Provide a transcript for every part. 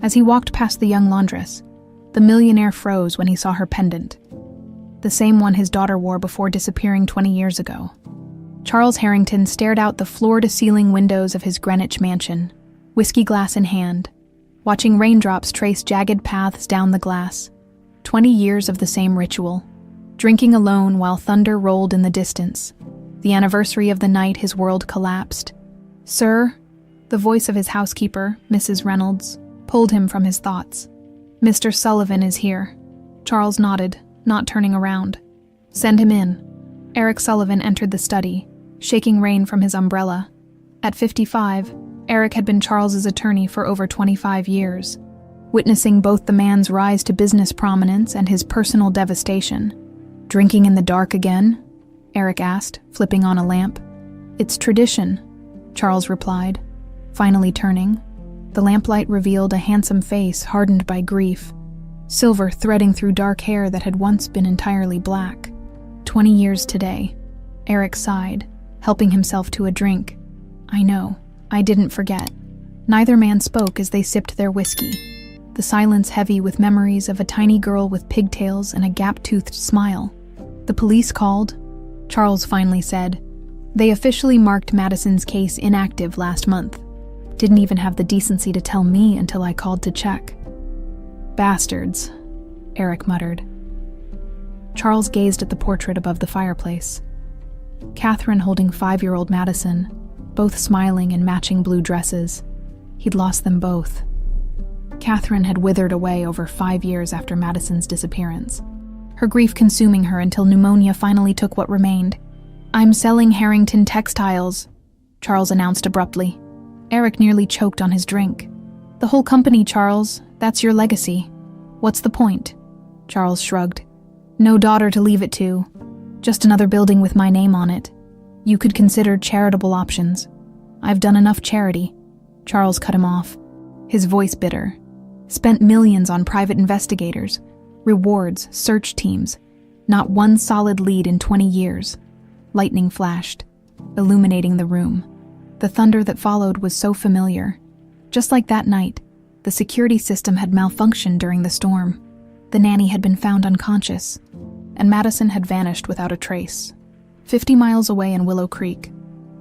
As he walked past the young laundress, the millionaire froze when he saw her pendant, the same one his daughter wore before disappearing 20 years ago. Charles Harrington stared out the floor-to-ceiling windows of his Greenwich mansion, whiskey glass in hand, watching raindrops trace jagged paths down the glass. 20 years of the same ritual, drinking alone while thunder rolled in the distance. The anniversary of the night his world collapsed. "Sir," the voice of his housekeeper, Mrs. Reynolds, pulled him from his thoughts. "Mr. Sullivan is here." Charles nodded, not turning around. "Send him in." Eric Sullivan entered the study, shaking rain from his umbrella. At 55, Eric had been Charles's attorney for over 25 years, witnessing both the man's rise to business prominence and his personal devastation. "Drinking in the dark again?" Eric asked, flipping on a lamp. "It's tradition," Charles replied, finally turning. The lamplight revealed a handsome face hardened by grief, silver threading through dark hair that had once been entirely black. 20 years today. Eric sighed, helping himself to a drink. "I know. I didn't forget." Neither man spoke as they sipped their whiskey, the silence heavy with memories of a tiny girl with pigtails and a gap-toothed smile. "The police called," Charles finally said. "They officially marked Madison's case inactive last month. Didn't even have the decency to tell me until I called to check." "Bastards," Eric muttered. Charles gazed at the portrait above the fireplace. Catherine holding 5-year-old Madison, both smiling in matching blue dresses. He'd lost them both. Catherine had withered away over 5 years after Madison's disappearance, her grief consuming her until pneumonia finally took what remained. "I'm selling Harrington Textiles," Charles announced abruptly. Eric nearly choked on his drink. "The whole company, Charles. That's your legacy." "What's the point?" Charles shrugged. "No daughter to leave it to. Just another building with my name on it. You could consider charitable options." "I've done enough charity." Charles cut him off, his voice bitter. "Spent millions on private investigators, rewards, search teams. Not one solid lead in 20 years. Lightning flashed, illuminating the room. The thunder that followed was so familiar. Just like that night, the security system had malfunctioned during the storm. The nanny had been found unconscious, and Madison had vanished without a trace. 50 miles away in Willow Creek,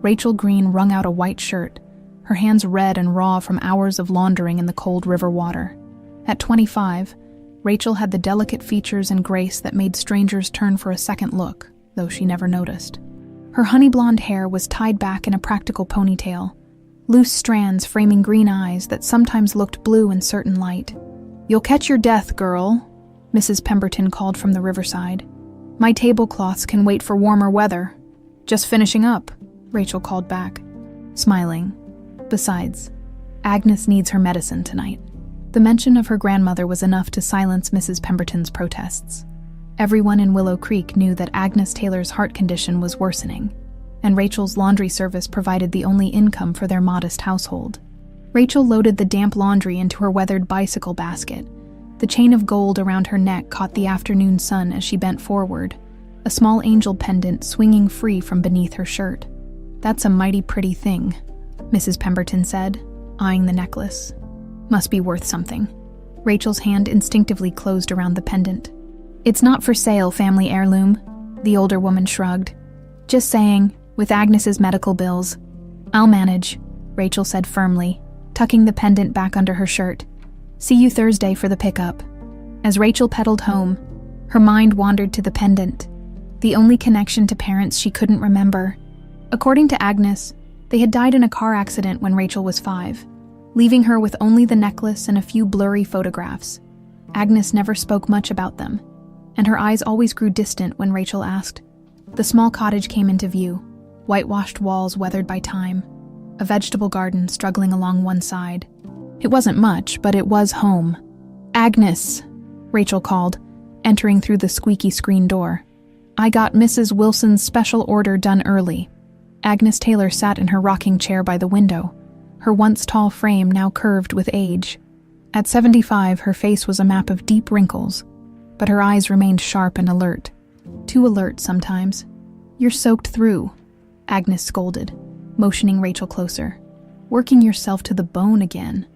Rachel Green wrung out a white shirt, her hands red and raw from hours of laundering in the cold river water. At 25, Rachel had the delicate features and grace that made strangers turn for a second look, though she never noticed. Her honey blonde hair was tied back in a practical ponytail, loose strands framing green eyes that sometimes looked blue in certain light. "You'll catch your death, girl," Mrs. Pemberton called from the riverside. "My tablecloths can wait for warmer weather." "Just finishing up," Rachel called back, smiling. "Besides, Agnes needs her medicine tonight." The mention of her grandmother was enough to silence Mrs. Pemberton's protests. Everyone in Willow Creek knew that Agnes Taylor's heart condition was worsening, and Rachel's laundry service provided the only income for their modest household. Rachel loaded the damp laundry into her weathered bicycle basket. The chain of gold around her neck caught the afternoon sun as she bent forward, a small angel pendant swinging free from beneath her shirt. "That's a mighty pretty thing," Mrs. Pemberton said, eyeing the necklace. "Must be worth something." Rachel's hand instinctively closed around the pendant. "It's not for sale, family heirloom," the older woman shrugged. "Just saying, with Agnes's medical bills." "I'll manage," Rachel said firmly, tucking the pendant back under her shirt. "See you Thursday for the pickup." As Rachel pedaled home, her mind wandered to the pendant, the only connection to parents she couldn't remember. According to Agnes, they had died in a car accident when Rachel was 5, leaving her with only the necklace and a few blurry photographs. Agnes never spoke much about them, and her eyes always grew distant when Rachel asked. The small cottage came into view, whitewashed walls weathered by time, a vegetable garden struggling along one side. It wasn't much, but it was home. "Agnes," Rachel called, entering through the squeaky screen door. "I got Mrs. Wilson's special order done early." Agnes Taylor sat in her rocking chair by the window, her once tall frame now curved with age. At 75, her face was a map of deep wrinkles, but her eyes remained sharp and alert. Too alert sometimes. "You're soaked through," Agnes scolded, motioning Rachel closer. "Working yourself to the bone again."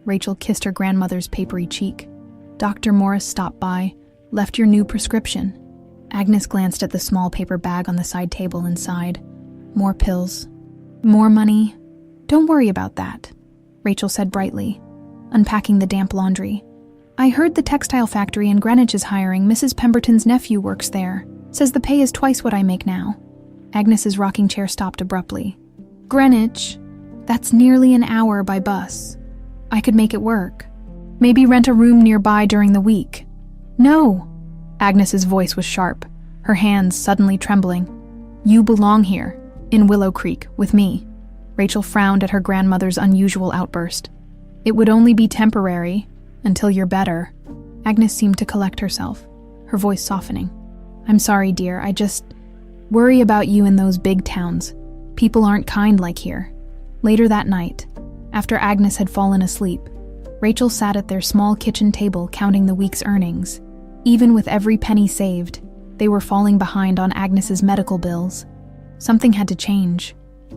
Rachel kissed her grandmother's papery cheek. Dr. Morris stopped by, left your new prescription. Agnes glanced at the small paper bag on the side table and sighed. More pills. More money. Don't worry about that, Rachel said brightly, unpacking the damp laundry. I heard the textile factory in Greenwich is hiring. Mrs. Pemberton's nephew works there. Says the pay is twice what I make now. Agnes's rocking chair stopped abruptly. Greenwich? That's nearly an hour by bus. I could make it work. Maybe rent a room nearby during the week. No. Agnes's voice was sharp, her hands suddenly trembling. You belong here, in Willow Creek, with me. Rachel frowned at her grandmother's unusual outburst. It would only be temporary, until you're better. Agnes seemed to collect herself, her voice softening. I'm sorry, dear, I just worry about you in those big towns. People aren't kind like here. Later that night, after Agnes had fallen asleep, Rachel sat at their small kitchen table counting the week's earnings. Even with every penny saved, they were falling behind on Agnes's medical bills. Something had to change.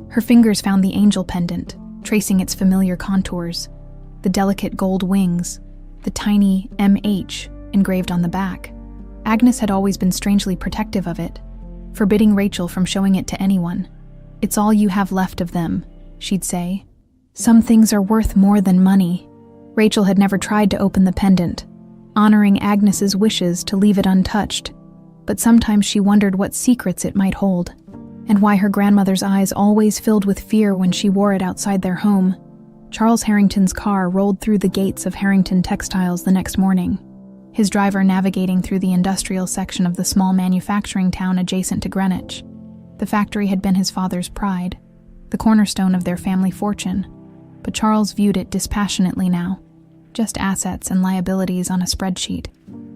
Her fingers found the angel pendant, tracing its familiar contours, the delicate gold wings, the tiny MH engraved on the back. Agnes had always been strangely protective of it, forbidding Rachel from showing it to anyone. It's all you have left of them, she'd say. Some things are worth more than money. Rachel had never tried to open the pendant, honoring Agnes's wishes to leave it untouched, but sometimes she wondered what secrets it might hold, and why her grandmother's eyes always filled with fear when she wore it outside their home. Charles Harrington's car rolled through the gates of Harrington Textiles the next morning, his driver navigating through the industrial section of the small manufacturing town adjacent to Greenwich. The factory had been his father's pride, the cornerstone of their family fortune, but Charles viewed it dispassionately now, just assets and liabilities on a spreadsheet.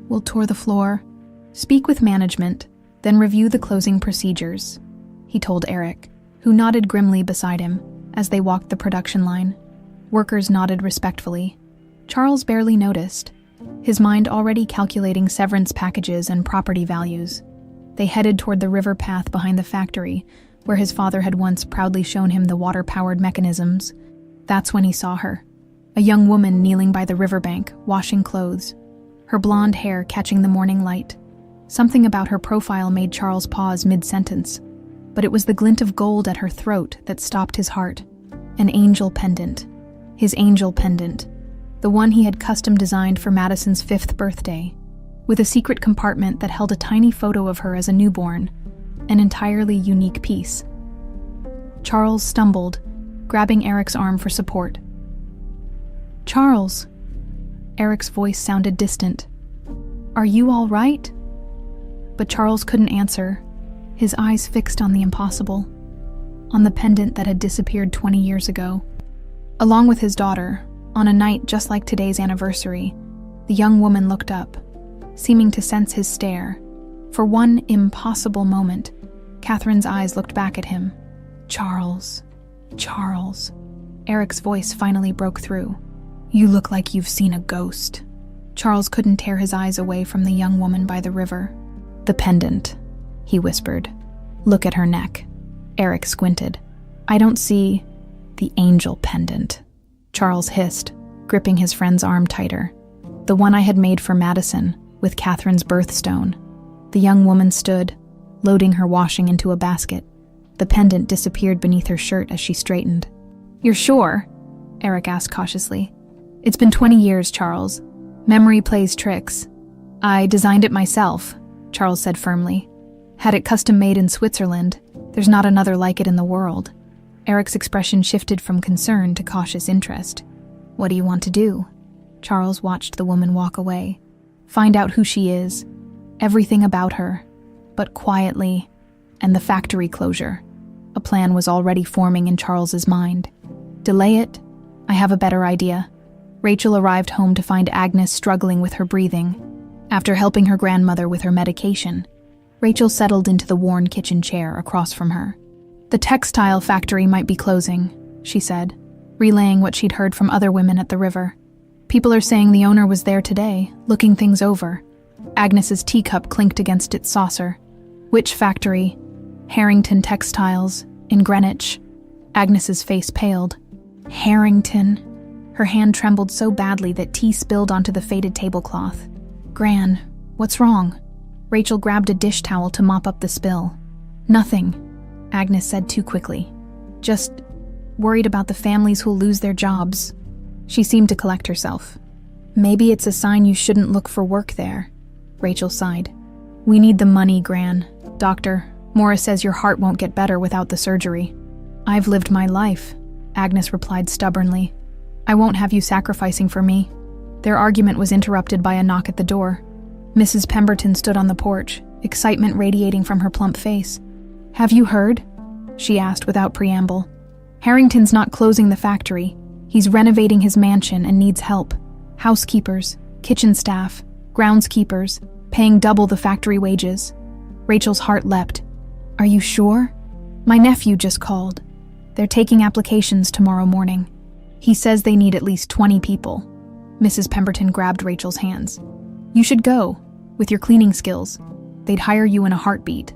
We'll tour the floor, speak with management, then review the closing procedures, he told Eric, who nodded grimly beside him as they walked the production line. Workers nodded respectfully. Charles barely noticed, his mind already calculating severance packages and property values. They headed toward the river path behind the factory, where his father had once proudly shown him the water-powered mechanisms. That's when he saw her, a young woman kneeling by the riverbank, washing clothes, her blonde hair catching the morning light. Something about her profile made Charles pause mid-sentence, but it was the glint of gold at her throat that stopped his heart. An angel pendant. His angel pendant, the one he had custom designed for Madison's 5th birthday, with a secret compartment that held a tiny photo of her as a newborn, an entirely unique piece. Charles stumbled, grabbing Eric's arm for support. Charles! Eric's voice sounded distant. Are you all right? But Charles couldn't answer, his eyes fixed on the impossible, on the pendant that had disappeared 20 years ago. Along with his daughter, on a night just like today's anniversary, the young woman looked up, seeming to sense his stare. For one impossible moment, Catherine's eyes looked back at him. Charles. Charles. Eric's voice finally broke through. You look like you've seen a ghost. Charles couldn't tear his eyes away from the young woman by the river. The pendant, he whispered. Look at her neck. Eric squinted. I don't see... The angel pendant, Charles hissed, gripping his friend's arm tighter. The one I had made for Madison, with Catherine's birthstone. The young woman stood, loading her washing into a basket. The pendant disappeared beneath her shirt as she straightened. You're sure? Eric asked cautiously. It's been 20 years, Charles. Memory plays tricks. I designed it myself, Charles said firmly. Had it custom made in Switzerland. There's not another like it in the world. Eric's expression shifted from concern to cautious interest. What do you want to do? Charles watched the woman walk away. Find out who she is, everything about her, but quietly, and the factory closure. A plan was already forming in Charles's mind. Delay it? I have a better idea. Rachel arrived home to find Agnes struggling with her breathing. After helping her grandmother with her medication, Rachel settled into the worn kitchen chair across from her. The textile factory might be closing, she said, relaying what she'd heard from other women at the river. People are saying the owner was there today, looking things over. Agnes's teacup clinked against its saucer. Which factory? Harrington Textiles, in Greenwich. Agnes's face paled. Harrington. Her hand trembled so badly that tea spilled onto the faded tablecloth. "Gran, what's wrong?" Rachel grabbed a dish towel to mop up the spill. "Nothing," Agnes said too quickly. "Just worried about the families who'll lose their jobs." She seemed to collect herself. "Maybe it's a sign you shouldn't look for work there," Rachel sighed. "We need the money, Gran. Doctor, Morris says your heart won't get better without the surgery." "I've lived my life," Agnes replied stubbornly. "I won't have you sacrificing for me." Their argument was interrupted by a knock at the door. Mrs. Pemberton stood on the porch, excitement radiating from her plump face. "Have you heard?" she asked without preamble. "Harrington's not closing the factory. He's renovating his mansion and needs help. Housekeepers, kitchen staff, groundskeepers, paying double the factory wages." Rachel's heart leapt. "Are you sure? My nephew just called. They're taking applications tomorrow morning. He says they need at least 20 people." Mrs. Pemberton grabbed Rachel's hands. "You should go, with your cleaning skills. They'd hire you in a heartbeat."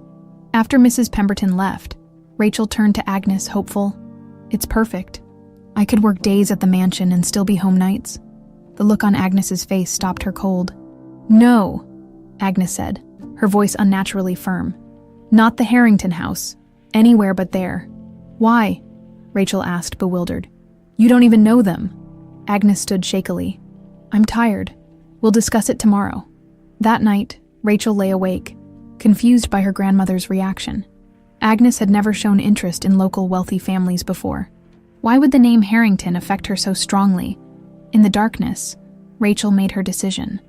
After Mrs. Pemberton left, Rachel turned to Agnes, hopeful. "It's perfect. I could work days at the mansion and still be home nights." The look on Agnes's face stopped her cold. "No," Agnes said, her voice unnaturally firm. "Not the Harrington house. Anywhere but there." "Why?" Rachel asked, bewildered. "You don't even know them." Agnes stood shakily. "I'm tired. We'll discuss it tomorrow." That night, Rachel lay awake, confused by her grandmother's reaction. Agnes had never shown interest in local wealthy families before. Why would the name Harrington affect her so strongly? In the darkness, Rachel made her decision.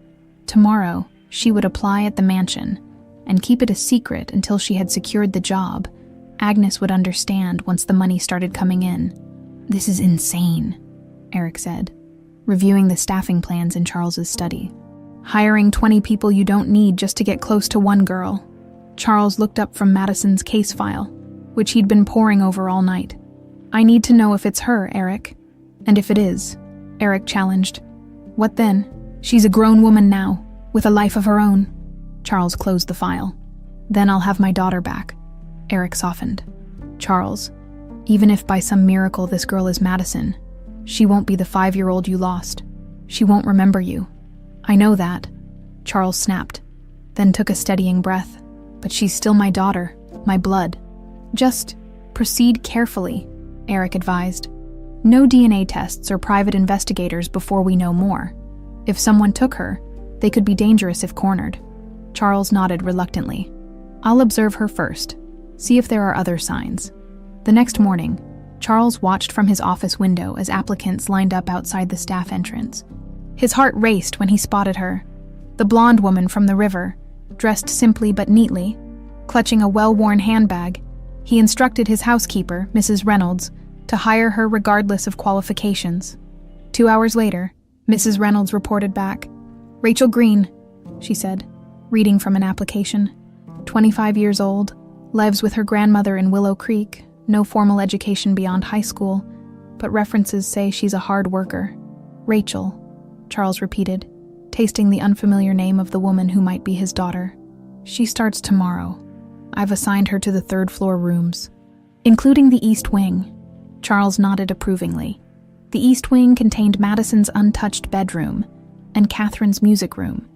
Tomorrow, she would apply at the mansion and keep it a secret until she had secured the job. Agnes would understand once the money started coming in. "This is insane," Eric said, reviewing the staffing plans in Charles's study. "Hiring 20 people you don't need just to get close to one girl." Charles looked up from Madison's case file, which he'd been poring over all night. "I need to know if it's her, Eric." "And if it is," Eric challenged. "What then? She's a grown woman now, with a life of her own." Charles closed the file. "Then I'll have my daughter back." Eric softened. "Charles, even if by some miracle this girl is Madison, she won't be the 5-year-old you lost. She won't remember you." "I know that," Charles snapped, then took a steadying breath. "But she's still my daughter, my blood." "Just proceed carefully," Eric advised. "No DNA tests or private investigators before we know more. If someone took her, they could be dangerous if cornered." Charles nodded reluctantly. "I'll observe her first, see if there are other signs." The next morning, Charles watched from his office window as applicants lined up outside the staff entrance. His heart raced when he spotted her, the blonde woman from the river, dressed simply but neatly. Clutching a well-worn handbag, he instructed his housekeeper, Mrs. Reynolds, to hire her regardless of qualifications. 2 hours later, Mrs. Reynolds reported back. "Rachel Green," she said, reading from an application. 25 years old, lives with her grandmother in Willow Creek, no formal education beyond high school, but references say she's a hard worker. "Rachel," Charles repeated, tasting the unfamiliar name of the woman who might be his daughter. "She starts tomorrow. I've assigned her to the 3rd-floor rooms, including the East Wing." Charles nodded approvingly. The East Wing contained Madison's untouched bedroom and Catherine's music room,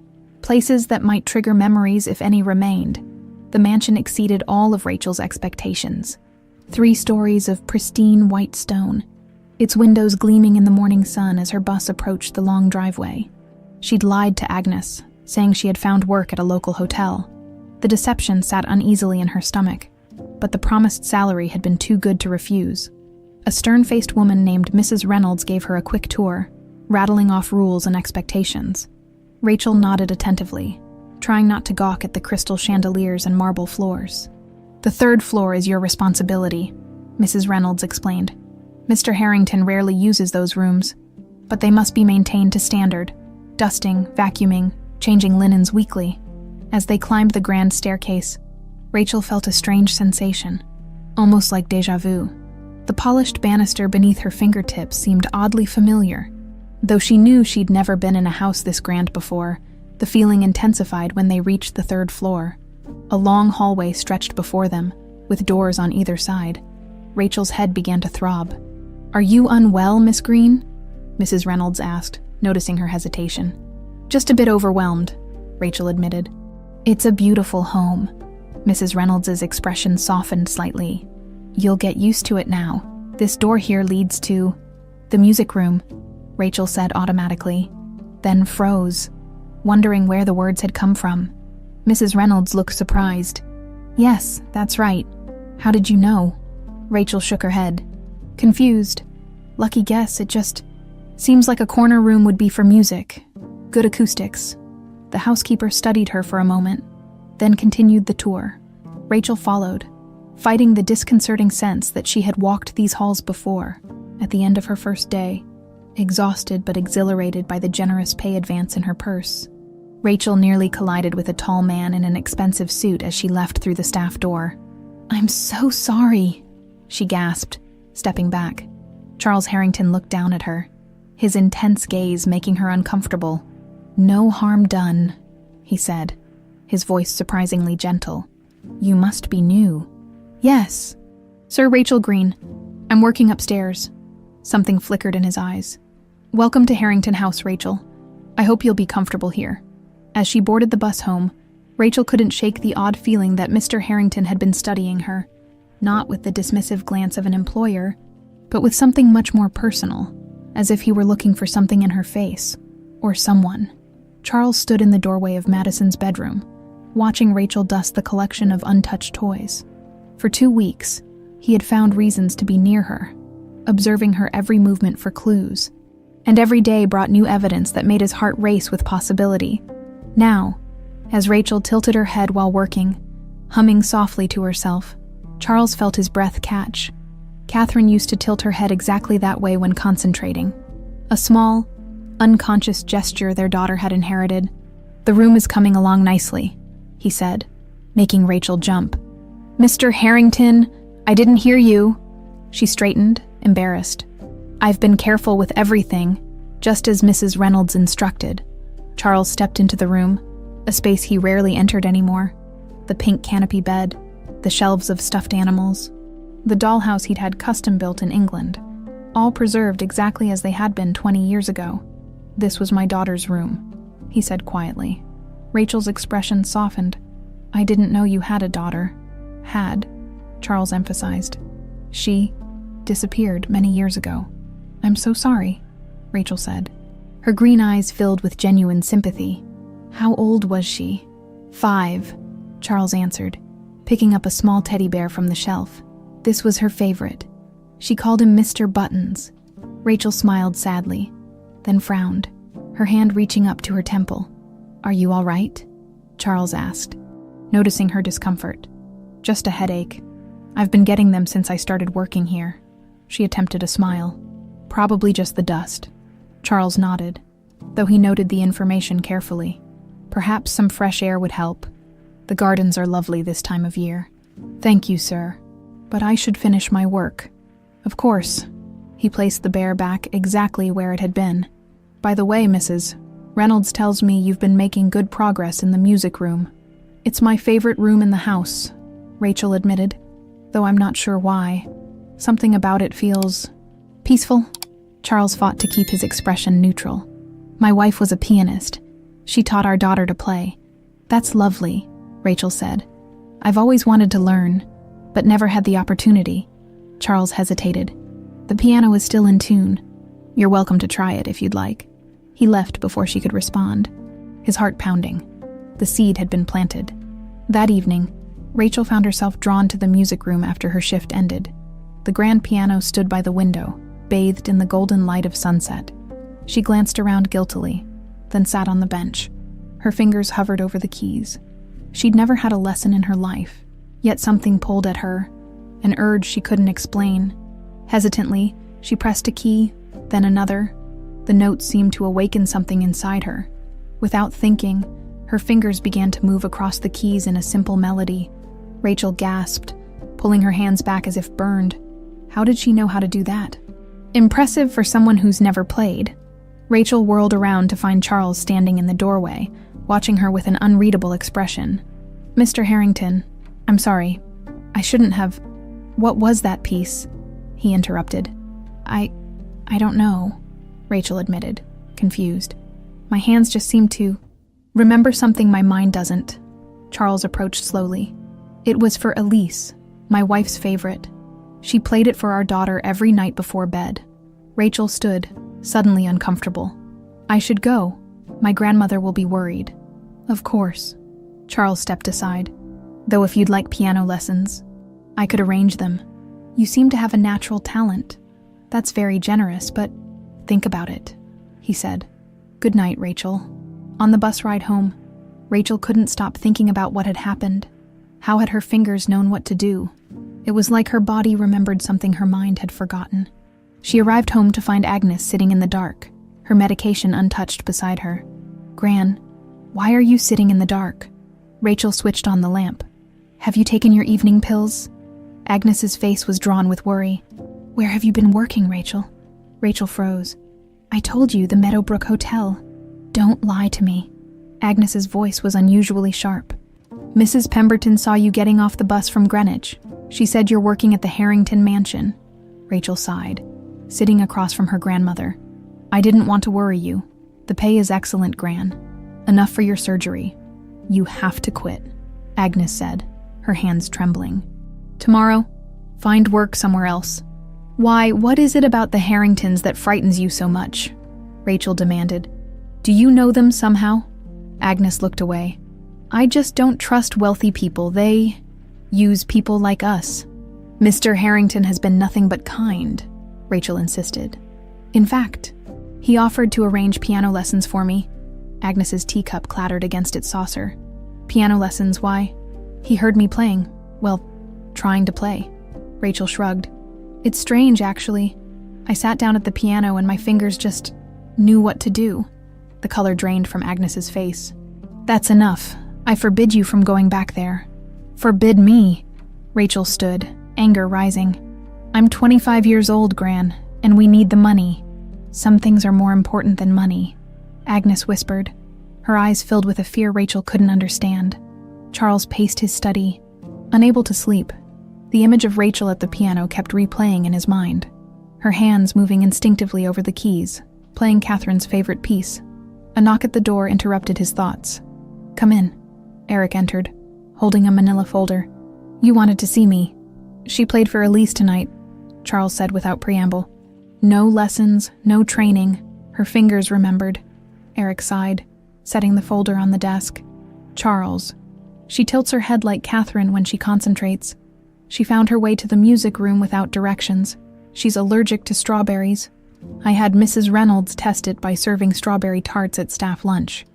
places that might trigger memories if any remained. The mansion exceeded all of Rachel's expectations. 3 stories of pristine white stone, its windows gleaming in the morning sun as her bus approached the long driveway. She'd lied to Agnes, saying she had found work at a local hotel. The deception sat uneasily in her stomach, but the promised salary had been too good to refuse. A stern-faced woman named Mrs. Reynolds gave her a quick tour, rattling off rules and expectations. Rachel nodded attentively, trying not to gawk at the crystal chandeliers and marble floors. "The 3rd floor is your responsibility," Mrs. Reynolds explained. "Mr. Harrington rarely uses those rooms, but they must be maintained to standard, dusting, vacuuming, changing linens weekly." As they climbed the grand staircase, Rachel felt a strange sensation, almost like déjà vu. The polished banister beneath her fingertips seemed oddly familiar. Though she knew she'd never been in a house this grand before, the feeling intensified when they reached the 3rd floor. A long hallway stretched before them, with doors on either side. Rachel's head began to throb. "Are you unwell, Miss Green?" Mrs. Reynolds asked, noticing her hesitation. Just a bit overwhelmed, Rachel admitted. It's a beautiful home. Mrs. Reynolds' expression softened slightly. You'll get used to it now. This door here leads to the music room, Rachel said automatically, then froze, wondering where the words had come from. Mrs. Reynolds looked surprised. Yes, that's right. How did you know? Rachel shook her head. Confused. Lucky guess, it just seems like a corner room would be for music. Good acoustics. The housekeeper studied her for a moment, then continued the tour. Rachel followed, fighting the disconcerting sense that she had walked these halls before, at the end of her first day, exhausted but exhilarated by the generous pay advance in her purse. Rachel nearly collided with a tall man in an expensive suit as she left through the staff door. I'm so sorry, she gasped, stepping back. Charles Harrington looked down at her, his intense gaze making her uncomfortable. No harm done, he said, his voice surprisingly gentle. You must be new. Yes. Sir Rachel Green. I'm working upstairs. Something flickered in his eyes. Welcome to Harrington House, Rachel. I hope you'll be comfortable here. As she boarded the bus home, Rachel couldn't shake the odd feeling that Mr. Harrington had been studying her, not with the dismissive glance of an employer, but with something much more personal, as if he were looking for something in her face, or someone. Charles stood in the doorway of Madison's bedroom, watching Rachel dust the collection of untouched toys. For 2 weeks, he had found reasons to be near her, observing her every movement for clues, and every day brought new evidence that made his heart race with possibility. Now, as Rachel tilted her head while working, humming softly to herself, Charles felt his breath catch. Catherine used to tilt her head exactly that way when concentrating. A small, unconscious gesture their daughter had inherited. The room is coming along nicely, he said, making Rachel jump. Mr. Harrington, I didn't hear you. She straightened, embarrassed. I've been careful with everything, just as Mrs. Reynolds instructed. Charles stepped into the room, a space he rarely entered anymore. The pink canopy bed, the shelves of stuffed animals, the dollhouse he'd had custom built in England, all preserved exactly as they had been 20 years ago. This was my daughter's room, he said quietly. Rachel's expression softened. I didn't know you had a daughter. Had, Charles emphasized. She disappeared many years ago. I'm so sorry, Rachel said. Her green eyes filled with genuine sympathy. How old was she? 5, Charles answered, picking up a small teddy bear from the shelf. This was her favorite. She called him Mr. Buttons. Rachel smiled sadly, then frowned, her hand reaching up to her temple. Are you all right? Charles asked, noticing her discomfort. Just a headache. I've been getting them since I started working here. She attempted a smile. Probably just the dust. Charles nodded, though he noted the information carefully. Perhaps some fresh air would help. The gardens are lovely this time of year. Thank you, sir. But I should finish my work. Of course. He placed the bear back exactly where it had been. By the way, Mrs. Reynolds tells me you've been making good progress in the music room. It's my favorite room in the house, Rachel admitted, though I'm not sure why. Something about it feels peaceful. Charles fought to keep his expression neutral. My wife was a pianist. She taught our daughter to play. That's lovely, Rachel said. I've always wanted to learn, but never had the opportunity. Charles hesitated. The piano is still in tune. You're welcome to try it if you'd like. He left before she could respond, his heart pounding. The seed had been planted. That evening, Rachel found herself drawn to the music room after her shift ended. The grand piano stood by the window, bathed in the golden light of sunset. She glanced around guiltily, then sat on the bench. Her fingers hovered over the keys. She'd never had a lesson in her life, yet something pulled at her, an urge she couldn't explain. Hesitantly, she pressed a key, then another. The notes seemed to awaken something inside her. Without thinking, her fingers began to move across the keys in a simple melody. Rachel gasped, pulling her hands back as if burned. How did she know how to do that? Impressive for someone who's never played. Rachel whirled around to find Charles standing in the doorway, watching her with an unreadable expression. Mr. Harrington, I'm sorry. I shouldn't have... What was that piece? He interrupted. I don't know. Rachel admitted, confused. My hands just seem to remember something my mind doesn't. Charles approached slowly. It was for Elise, my wife's favorite. She played it for our daughter every night before bed. Rachel stood, suddenly uncomfortable. I should go. My grandmother will be worried. Of course. Charles stepped aside. Though if you'd like piano lessons, I could arrange them. You seem to have a natural talent. That's very generous, but think about it, he said. Good night, Rachel. On the bus ride home, Rachel couldn't stop thinking about what had happened. How had her fingers known what to do? It was like her body remembered something her mind had forgotten. She arrived home to find Agnes sitting in the dark, her medication untouched beside her. Gran, why are you sitting in the dark? Rachel switched on the lamp. Have you taken your evening pills? Agnes's face was drawn with worry. Where have you been working, Rachel? Rachel froze. I told you, the Meadowbrook Hotel. Don't lie to me. Agnes's voice was unusually sharp. Mrs. Pemberton saw you getting off the bus from Greenwich. She said you're working at the Harrington Mansion. Rachel sighed, sitting across from her grandmother. I didn't want to worry you. The pay is excellent, Gran. Enough for your surgery. You have to quit, Agnes said, her hands trembling. Tomorrow, find work somewhere else. Why, what is it about the Harringtons that frightens you so much? Rachel demanded. Do you know them somehow? Agnes looked away. I just don't trust wealthy people. They use people like us. Mr. Harrington has been nothing but kind, Rachel insisted. In fact, he offered to arrange piano lessons for me. Agnes's teacup clattered against its saucer. Piano lessons, why? He heard me playing. Well, trying to play. Rachel shrugged. It's strange, actually. I sat down at the piano and my fingers just knew what to do. The color drained from Agnes's face. That's enough. I forbid you from going back there. Forbid me? Rachel stood, anger rising. I'm 25 years old, Gran, and we need the money. Some things are more important than money, Agnes whispered, her eyes filled with a fear Rachel couldn't understand. Charles paced his study, unable to sleep. The image of Rachel at the piano kept replaying in his mind, her hands moving instinctively over the keys, playing Catherine's favorite piece. A knock at the door interrupted his thoughts. Come in. Eric entered, holding a manila folder. You wanted to see me. She played for Elise tonight, Charles said without preamble. No lessons, no training. Her fingers remembered. Eric sighed, setting the folder on the desk. Charles. She tilts her head like Catherine when she concentrates. She found her way to the music room without directions. She's allergic to strawberries. I had Mrs. Reynolds test it by serving strawberry tarts at staff lunch.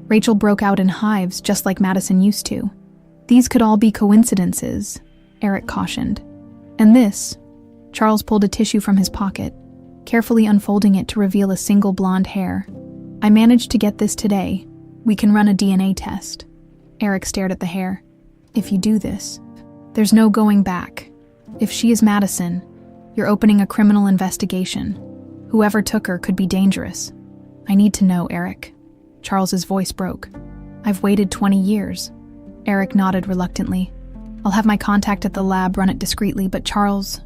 Rachel broke out in hives just like Madison used to. These could all be coincidences, Eric cautioned. And this, Charles pulled a tissue from his pocket, carefully unfolding it to reveal a single blonde hair. I managed to get this today. We can run a DNA test. Eric stared at the hair. If you do this, there's no going back. If she is Madison, you're opening a criminal investigation. Whoever took her could be dangerous. I need to know, Eric. Charles's voice broke. I've waited 20 years. Eric nodded reluctantly. I'll have my contact at the lab run it discreetly, but Charles,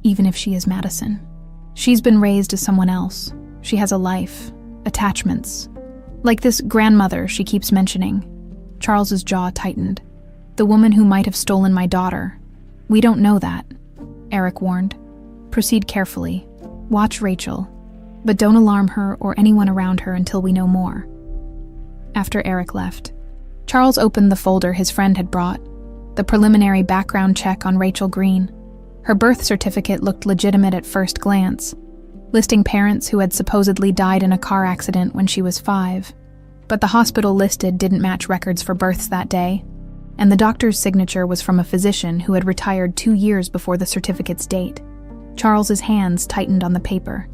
even if she is Madison, she's been raised as someone else. She has a life, attachments. Like this grandmother she keeps mentioning. Charles's jaw tightened. The woman who might have stolen my daughter. We don't know that, Eric warned. Proceed carefully. Watch Rachel, but don't alarm her or anyone around her until we know more. After Eric left, Charles opened the folder his friend had brought, the preliminary background check on Rachel Green. Her birth certificate looked legitimate at first glance, listing parents who had supposedly died in a car accident when she was 5. But the hospital listed didn't match records for births that day, and the doctor's signature was from a physician who had retired 2 years before the certificate's date. Charles's hands tightened on the paper.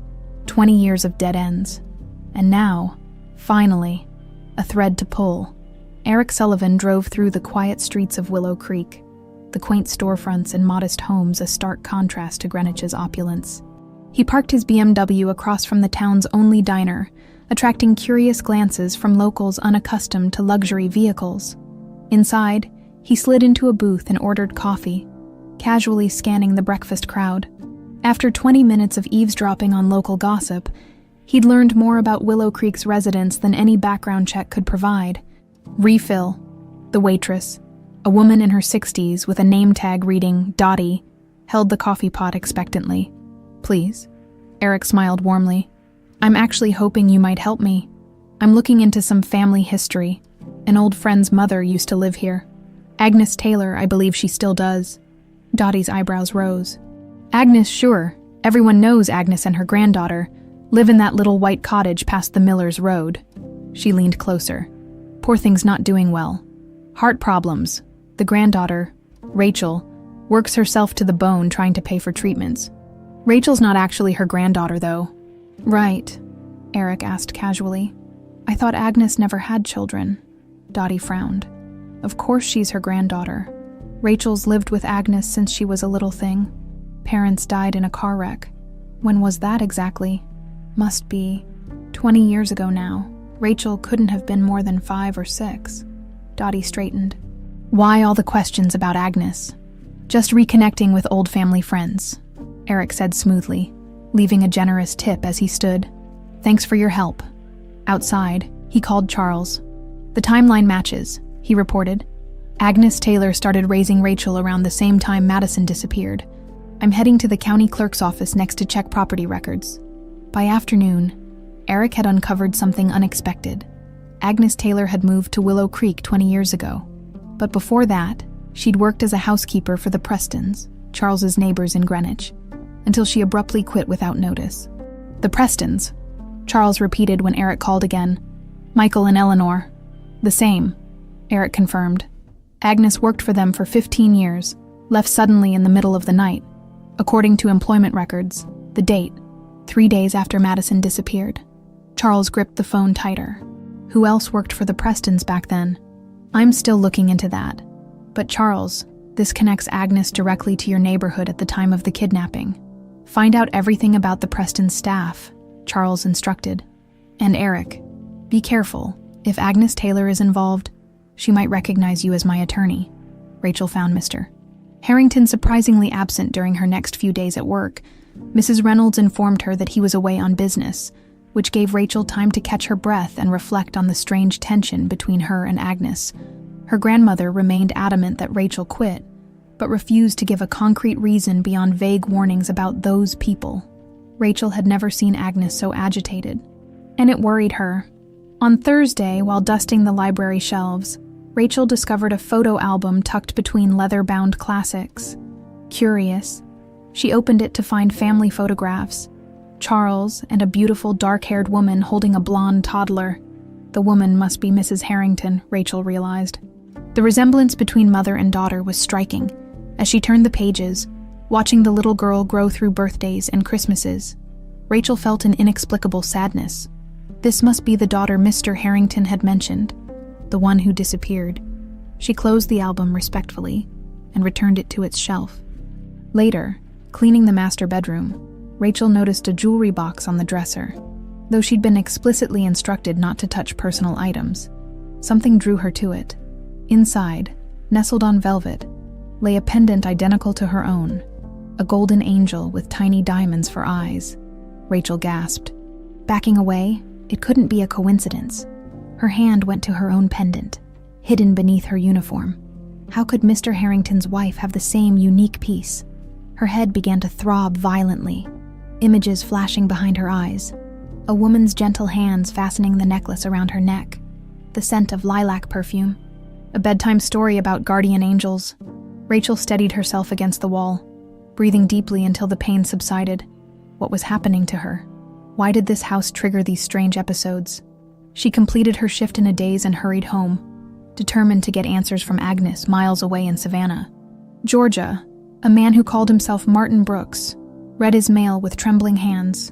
20 years of dead ends. And now, finally, a thread to pull. Eric Sullivan drove through the quiet streets of Willow Creek, the quaint storefronts and modest homes a stark contrast to Greenwich's opulence. He parked his BMW across from the town's only diner, attracting curious glances from locals unaccustomed to luxury vehicles. Inside, he slid into a booth and ordered coffee, casually scanning the breakfast crowd. After 20 minutes of eavesdropping on local gossip, He'd learned more about Willow Creek's residents than any background check could provide. Refill. The waitress, a woman in her 60s with a name tag reading Dottie, held the coffee pot expectantly. "Please." Eric smiled warmly. "I'm actually hoping you might help me. I'm looking into some family history. An old friend's mother used to live here. Agnes Taylor, I believe she still does." Dottie's eyebrows rose. "Agnes, sure. Everyone knows Agnes and her granddaughter live in that little white cottage past the Miller's Road." She leaned closer. "Poor thing's not doing well. Heart problems. The granddaughter, Rachel, works herself to the bone trying to pay for treatments. Rachel's not actually her granddaughter, though." "Right," Eric asked casually. "I thought Agnes never had children." Dottie frowned. "Of course she's her granddaughter. Rachel's lived with Agnes since she was a little thing. Parents died in a car wreck. When was that exactly? Must be 20 years ago now. Rachel couldn't have been more than 5 or 6. Dottie straightened. "Why all the questions about Agnes?" "Just reconnecting with old family friends," Eric said smoothly, leaving a generous tip as he stood. "Thanks for your help." Outside, he called Charles. "The timeline matches," he reported. "Agnes Taylor started raising Rachel around the same time Madison disappeared. I'm heading to the county clerk's office next to check property records." By afternoon, Eric had uncovered something unexpected. Agnes Taylor had moved to Willow Creek 20 years ago. But before that, she'd worked as a housekeeper for the Prestons, Charles's neighbors in Greenwich, until she abruptly quit without notice. "The Prestons," Charles repeated when Eric called again. "Michael and Eleanor." "The same," Eric confirmed. "Agnes worked for them for 15 years, left suddenly in the middle of the night. According to employment records, the date, 3 days after Madison disappeared." Charles gripped the phone tighter. "Who else worked for the Prestons back then?" "I'm still looking into that. But Charles, this connects Agnes directly to your neighborhood at the time of the kidnapping. Find out everything about the Preston staff," Charles instructed. "And Eric, be careful. If Agnes Taylor is involved, she might recognize you as my attorney." Rachel found Mr. Harrington surprisingly absent during her next few days at work. Mrs. Reynolds informed her that he was away on business, which gave Rachel time to catch her breath and reflect on the strange tension between her and Agnes. Her grandmother remained adamant that Rachel quit, but refused to give a concrete reason beyond vague warnings about those people. Rachel had never seen Agnes so agitated, and it worried her. On Thursday, while dusting the library shelves, Rachel discovered a photo album tucked between leather-bound classics. Curious, she opened it to find family photographs. Charles and a beautiful dark-haired woman holding a blonde toddler. The woman must be Mrs. Harrington, Rachel realized. The resemblance between mother and daughter was striking. As she turned the pages, watching the little girl grow through birthdays and Christmases, Rachel felt an inexplicable sadness. This must be the daughter Mr. Harrington had mentioned, the one who disappeared. She closed the album respectfully and returned it to its shelf. Later, cleaning the master bedroom, Rachel noticed a jewelry box on the dresser. Though she'd been explicitly instructed not to touch personal items, something drew her to it. Inside, nestled on velvet, lay a pendant identical to her own, a golden angel with tiny diamonds for eyes. Rachel gasped. Backing away, it couldn't be a coincidence. Her hand went to her own pendant, hidden beneath her uniform. How could Mr. Harrington's wife have the same unique piece? Her head began to throb violently, images flashing behind her eyes. A woman's gentle hands fastening the necklace around her neck, the scent of lilac perfume, a bedtime story about guardian angels. Rachel steadied herself against the wall, breathing deeply until the pain subsided. What was happening to her? Why did this house trigger these strange episodes? She completed her shift in a daze and hurried home, determined to get answers from Agnes miles away in Savannah. Georgia, a man who called himself Martin Brooks, read his mail with trembling hands.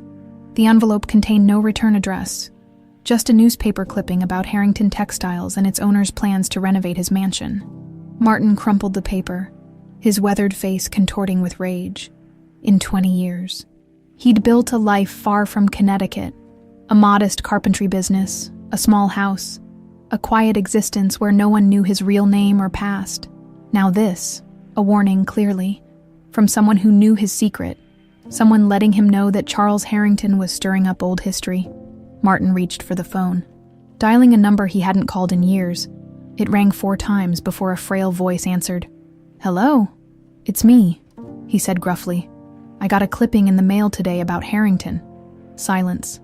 The envelope contained no return address, just a newspaper clipping about Harrington Textiles and its owner's plans to renovate his mansion. Martin crumpled the paper, his weathered face contorting with rage. In 20 years, he'd built a life far from Connecticut, a modest carpentry business, a small house, a quiet existence where no one knew his real name or past. Now this, a warning clearly, from someone who knew his secret, Someone letting him know that Charles Harrington was stirring up old history. Martin reached for the phone. Dialing a number he hadn't called in years, it rang 4 times before a frail voice answered. "Hello? It's me," he said gruffly. "I got a clipping in the mail today about Harrington." Silence.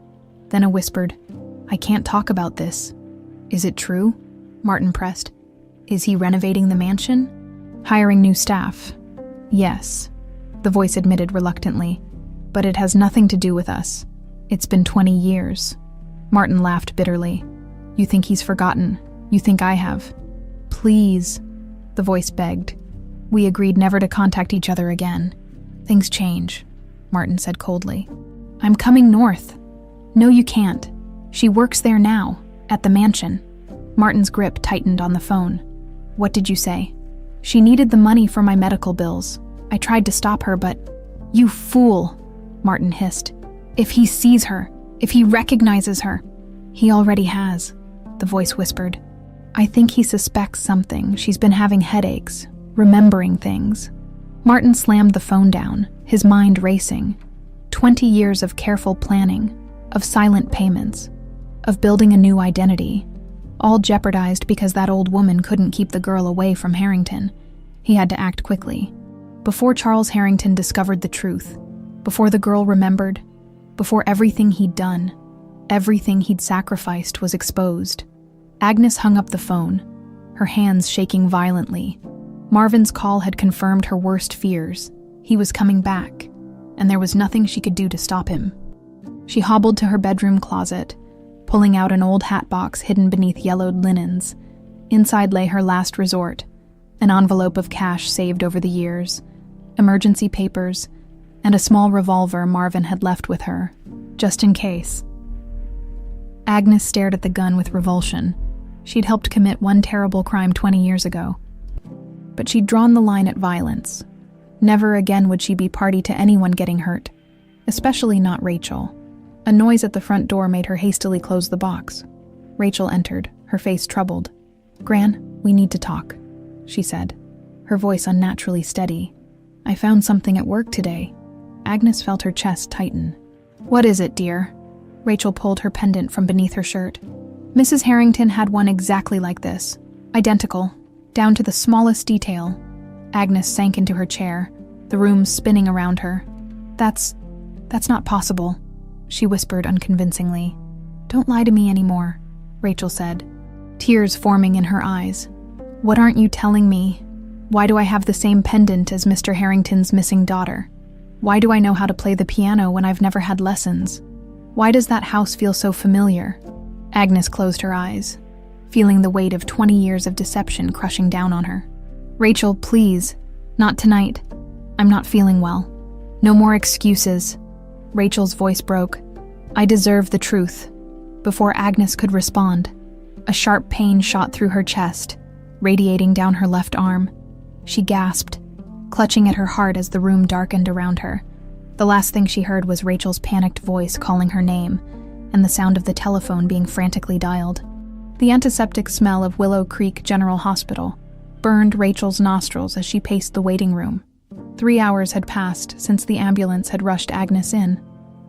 Then a whispered, "I can't talk about this." "Is it true?" Martin pressed. "Is he renovating the mansion? Hiring new staff?" "Yes," the voice admitted reluctantly. "But it has nothing to do with us. It's been 20 years. Martin laughed bitterly. "You think he's forgotten? You think I have?" "Please," the voice begged. "We agreed never to contact each other again." "Things change," Martin said coldly. "I'm coming north." "No, you can't. She works there now, at the mansion." Martin's grip tightened on the phone. "What did you say?" "She needed the money for my medical bills. I tried to stop her, but—" "You fool," Martin hissed. "If he sees her, if he recognizes her—" "He already has," the voice whispered. "I think he suspects something. She's been having headaches, remembering things." Martin slammed the phone down, his mind racing. 20 years of careful planning, of silent payments, of building a new identity, all jeopardized because that old woman couldn't keep the girl away from Harrington. He had to act quickly. Before Charles Harrington discovered the truth, before the girl remembered, before everything he'd done, everything he'd sacrificed was exposed. Agnes hung up the phone, her hands shaking violently. Marvin's call had confirmed her worst fears. He was coming back, and there was nothing she could do to stop him. She hobbled to her bedroom closet, pulling out an old hat box hidden beneath yellowed linens. Inside lay her last resort, an envelope of cash saved over the years, emergency papers, and a small revolver Marvin had left with her, just in case. Agnes stared at the gun with revulsion. She'd helped commit one terrible crime 20 years ago. But she'd drawn the line at violence. Never again would she be party to anyone getting hurt, especially not Rachel. A noise at the front door made her hastily close the box. Rachel entered, her face troubled. "Gran, we need to talk," she said, her voice unnaturally steady. "I found something at work today." Agnes felt her chest tighten. "What is it, dear?" Rachel pulled her pendant from beneath her shirt. Mrs. Harrington had one exactly like this. Identical, down to the smallest detail. Agnes sank into her chair, the room spinning around her. That's not possible," she whispered unconvincingly. "Don't lie to me anymore," Rachel said, tears forming in her eyes. "What aren't you telling me? Why do I have the same pendant as Mr. Harrington's missing daughter? Why do I know how to play the piano when I've never had lessons? Why does that house feel so familiar?" Agnes closed her eyes, feeling the weight of 20 years of deception crushing down on her. "Rachel, please. Not tonight. I'm not feeling well. No more excuses." Rachel's voice broke. "I deserve the truth." Before Agnes could respond, a sharp pain shot through her chest, radiating down her left arm. She gasped, clutching at her heart as the room darkened around her. The last thing she heard was Rachel's panicked voice calling her name, and the sound of the telephone being frantically dialed. The antiseptic smell of Willow Creek General Hospital burned Rachel's nostrils as she paced the waiting room. 3 hours had passed since the ambulance had rushed Agnes in,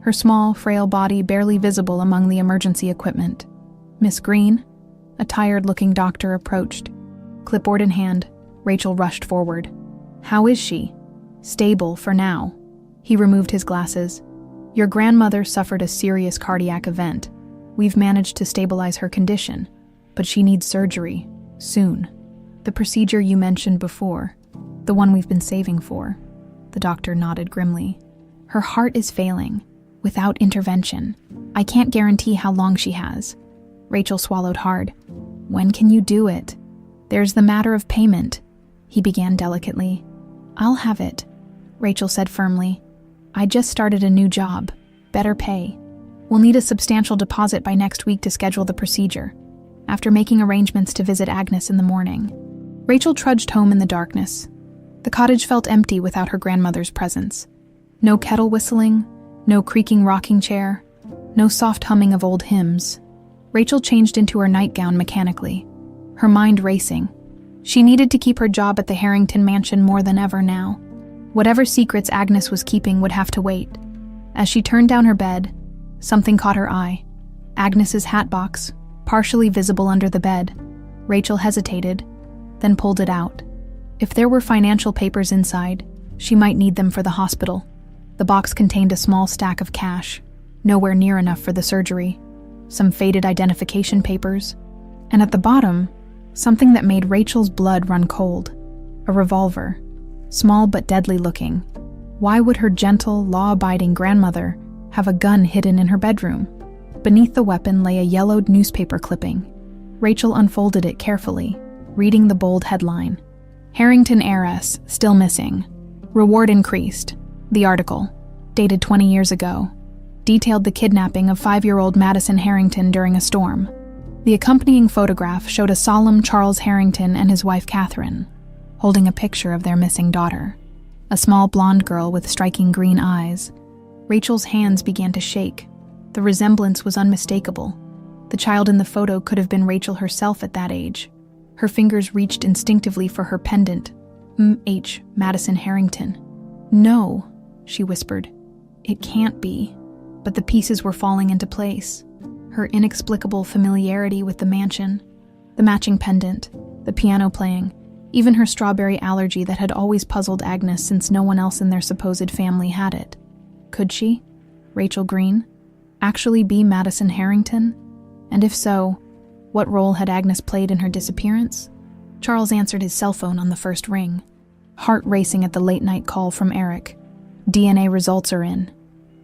her small, frail body barely visible among the emergency equipment. "Miss Green?" A tired-looking doctor approached. Clipboard in hand, Rachel rushed forward. "How is she?" "Stable, for now." He removed his glasses. "Your grandmother suffered a serious cardiac event. We've managed to stabilize her condition, but she needs surgery, soon. The procedure you mentioned before, the one we've been saving for." The doctor nodded grimly. "Her heart is failing. Without intervention, I can't guarantee how long she has." Rachel swallowed hard. "When can you do it?" "There's the matter of payment," he began delicately. "I'll have it," Rachel said firmly. "I just started a new job. Better pay. We'll need a substantial deposit by next week to schedule the procedure." After making arrangements to visit Agnes in the morning, Rachel trudged home in the darkness. The cottage felt empty without her grandmother's presence. No kettle whistling, no creaking rocking chair, no soft humming of old hymns. Rachel changed into her nightgown mechanically, her mind racing. She needed to keep her job at the Harrington mansion more than ever now. Whatever secrets Agnes was keeping would have to wait. As she turned down her bed, something caught her eye. Agnes's hat box, partially visible under the bed. Rachel hesitated, then pulled it out. If there were financial papers inside, she might need them for the hospital. The box contained a small stack of cash, nowhere near enough for the surgery, some faded identification papers, and at the bottom, something that made Rachel's blood run cold. A revolver, small but deadly looking. Why would her gentle, law-abiding grandmother have a gun hidden in her bedroom? Beneath the weapon lay a yellowed newspaper clipping. Rachel unfolded it carefully, reading the bold headline. Harrington heiress, still missing. Reward increased. The article, dated 20 years ago, detailed the kidnapping of 5-year-old Madison Harrington during a storm. The accompanying photograph showed a solemn Charles Harrington and his wife Catherine, holding a picture of their missing daughter, a small blonde girl with striking green eyes. Rachel's hands began to shake. The resemblance was unmistakable. The child in the photo could have been Rachel herself at that age. Her fingers reached instinctively for her pendant. M.H. Madison Harrington. No, she whispered. It can't be. But the pieces were falling into place. Her inexplicable familiarity with the mansion, the matching pendant, the piano playing, even her strawberry allergy that had always puzzled Agnes since no one else in their supposed family had it. Could she, Rachel Green, actually be Madison Harrington? And if so, what role had Agnes played in her disappearance? Charles answered his cell phone on the first ring, heart racing at the late-night call from Eric. DNA results are in,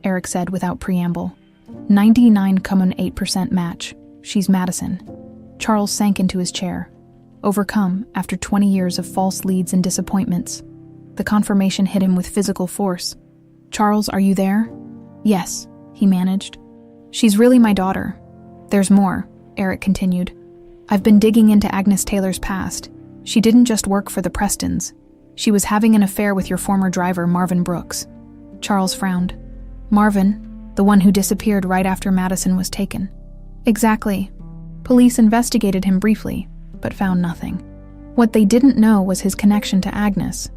Eric said without preamble. 99.8% match. She's Madison. Charles sank into his chair, overcome after 20 years of false leads and disappointments. The confirmation hit him with physical force. Charles, are you there? Yes, he managed. She's really my daughter. There's more, Eric continued. I've been digging into Agnes Taylor's past. She didn't just work for the Prestons. She was having an affair with your former driver, Marvin Brooks. Charles frowned. Marvin, the one who disappeared right after Madison was taken. Exactly. Police investigated him briefly, but found nothing. What they didn't know was his connection to Agnes.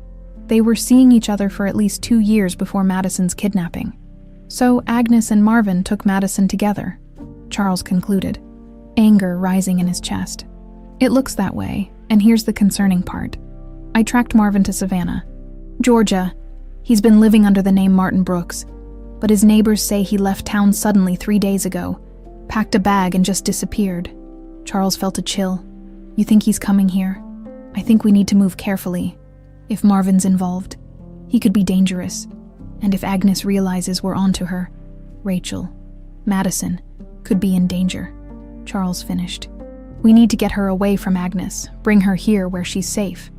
They were seeing each other for at least 2 years before Madison's kidnapping. So Agnes and Marvin took Madison together, Charles concluded, anger rising in his chest. It looks that way, and here's the concerning part. I tracked Marvin to Savannah, Georgia. He's been living under the name Martin Brooks, but his neighbors say he left town suddenly 3 days ago, packed a bag and just disappeared. Charles felt a chill. You think he's coming here? I think we need to move carefully. If Marvin's involved, he could be dangerous. And if Agnes realizes we're onto her, Rachel, Madison, could be in danger. Charles finished. We need to get her away from Agnes, bring her here where she's safe,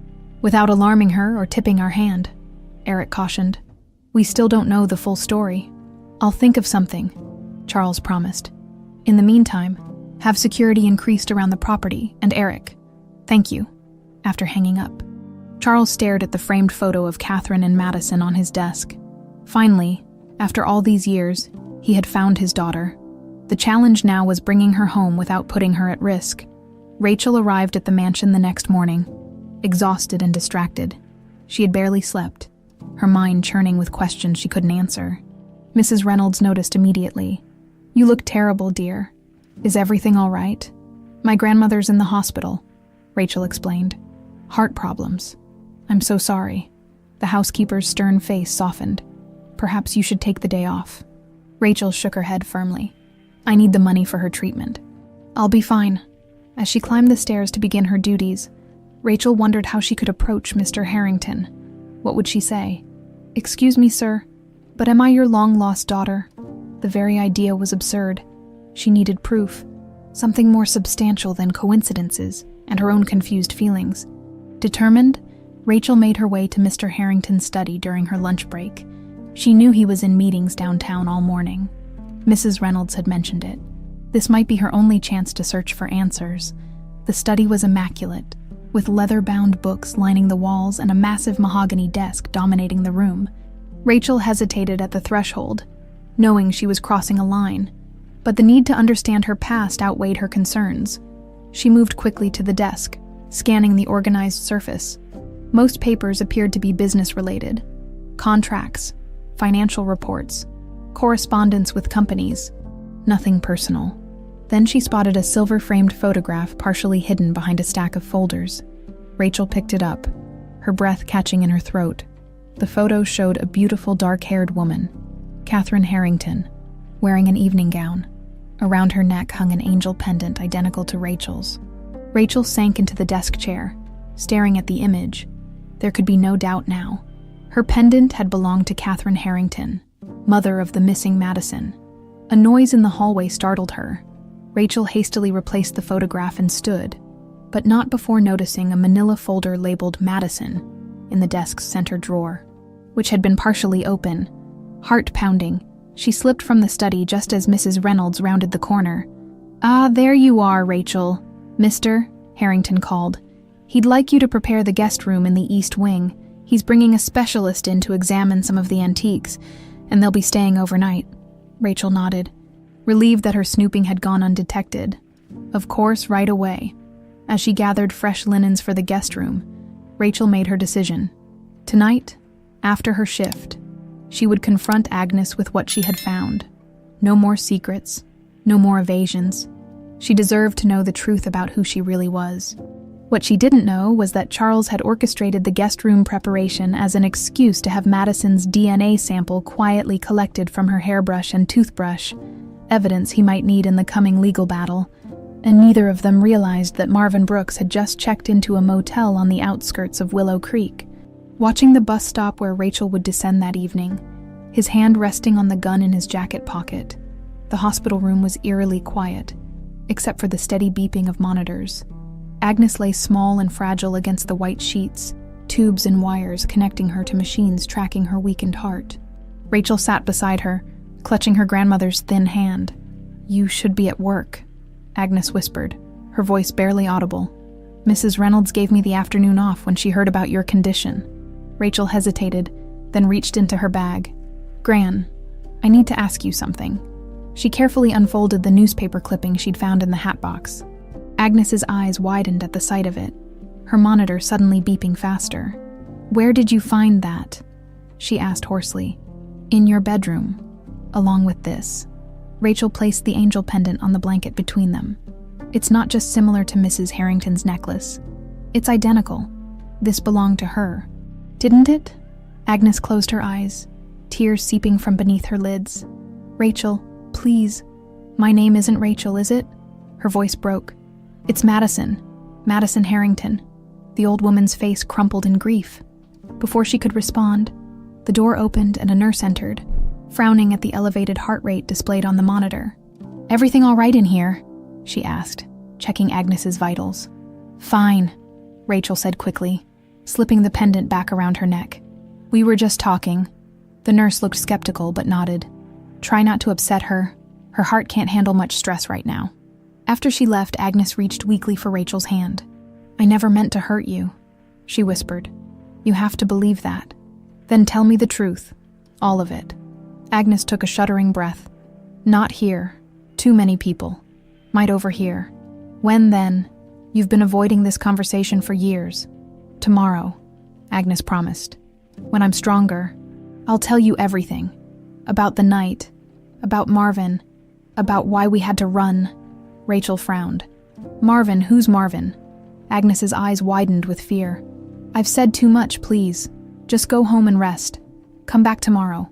without alarming her or tipping our hand, Eric cautioned. We still don't know the full story. I'll think of something, Charles promised. In the meantime, have security increased around the property, and Eric, thank you, after hanging up. Charles stared at the framed photo of Catherine and Madison on his desk. Finally, after all these years, he had found his daughter. The challenge now was bringing her home without putting her at risk. Rachel arrived at the mansion the next morning, exhausted and distracted. She had barely slept, her mind churning with questions she couldn't answer. Mrs. Reynolds noticed immediately. You look terrible, dear. Is everything all right? My grandmother's in the hospital, Rachel explained. Heart problems. I'm so sorry. The housekeeper's stern face softened. Perhaps you should take the day off. Rachel shook her head firmly. I need the money for her treatment. I'll be fine. As she climbed the stairs to begin her duties, Rachel wondered how she could approach Mr. Harrington. What would she say? Excuse me, sir, but am I your long-lost daughter? The very idea was absurd. She needed proof, something more substantial than coincidences and her own confused feelings. Determined, Rachel made her way to Mr. Harrington's study during her lunch break. She knew he was in meetings downtown all morning. Mrs. Reynolds had mentioned it. This might be her only chance to search for answers. The study was immaculate, with leather-bound books lining the walls and a massive mahogany desk dominating the room. Rachel hesitated at the threshold, knowing she was crossing a line, but the need to understand her past outweighed her concerns. She moved quickly to the desk, scanning the organized surface. Most papers appeared to be business-related. Contracts, financial reports, correspondence with companies. Nothing personal. Then she spotted a silver-framed photograph partially hidden behind a stack of folders. Rachel picked it up, her breath catching in her throat. The photo showed a beautiful dark-haired woman, Catherine Harrington, wearing an evening gown. Around her neck hung an angel pendant identical to Rachel's. Rachel sank into the desk chair, staring at the image. There could be no doubt now. Her pendant had belonged to Catherine Harrington, mother of the missing Madison. A noise in the hallway startled her. Rachel hastily replaced the photograph and stood, but not before noticing a manila folder labeled Madison in the desk's center drawer, which had been partially open. Heart pounding, she slipped from the study just as Mrs. Reynolds rounded the corner. "Ah, there you are, Rachel. Mr. Harrington called. He'd like you to prepare the guest room in the east wing. He's bringing a specialist in to examine some of the antiques, and they'll be staying overnight." Rachel nodded, relieved that her snooping had gone undetected. Of course, right away. As she gathered fresh linens for the guest room, Rachel made her decision. Tonight, after her shift, she would confront Agnes with what she had found. No more secrets, no more evasions. She deserved to know the truth about who she really was. What she didn't know was that Charles had orchestrated the guest room preparation as an excuse to have Madison's DNA sample quietly collected from her hairbrush and toothbrush, evidence he might need in the coming legal battle, and neither of them realized that Marvin Brooks had just checked into a motel on the outskirts of Willow Creek. Watching the bus stop where Rachel would descend that evening, his hand resting on the gun in his jacket pocket, the hospital room was eerily quiet, except for the steady beeping of monitors. Agnes lay small and fragile against the white sheets, tubes and wires connecting her to machines tracking her weakened heart. Rachel sat beside her, clutching her grandmother's thin hand. "You should be at work," Agnes whispered, her voice barely audible. "Mrs. Reynolds gave me the afternoon off when she heard about your condition." Rachel hesitated, then reached into her bag. "Gran, I need to ask you something." She carefully unfolded the newspaper clipping she'd found in the hat box. Agnes's eyes widened at the sight of it, her monitor suddenly beeping faster. "Where did you find that?" she asked hoarsely. "In your bedroom, along with this." Rachel placed the angel pendant on the blanket between them. "It's not just similar to Mrs. Harrington's necklace. It's identical. This belonged to her. Didn't it?" Agnes closed her eyes, tears seeping from beneath her lids. "Rachel, please. My name isn't Rachel, is it?" Her voice broke. "It's Madison. Madison Harrington." The old woman's face crumpled in grief. Before she could respond, the door opened and a nurse entered, frowning at the elevated heart rate displayed on the monitor. "Everything all right in here?" she asked, checking Agnes's vitals. "Fine," Rachel said quickly, slipping the pendant back around her neck. "We were just talking." The nurse looked skeptical but nodded. "Try not to upset her. Her heart can't handle much stress right now." After she left, Agnes reached weakly for Rachel's hand. "I never meant to hurt you," she whispered. "You have to believe that. Then tell me the truth. All of it." Agnes took a shuddering breath. "Not here. Too many people. Might overhear. When then? You've been avoiding this conversation for years. Tomorrow," Agnes promised. "When I'm stronger, I'll tell you everything. About the night. About Marvin. About why we had to run." Rachel frowned. "Marvin, who's Marvin?" Agnes's eyes widened with fear. "I've said too much, please. Just go home and rest. Come back tomorrow."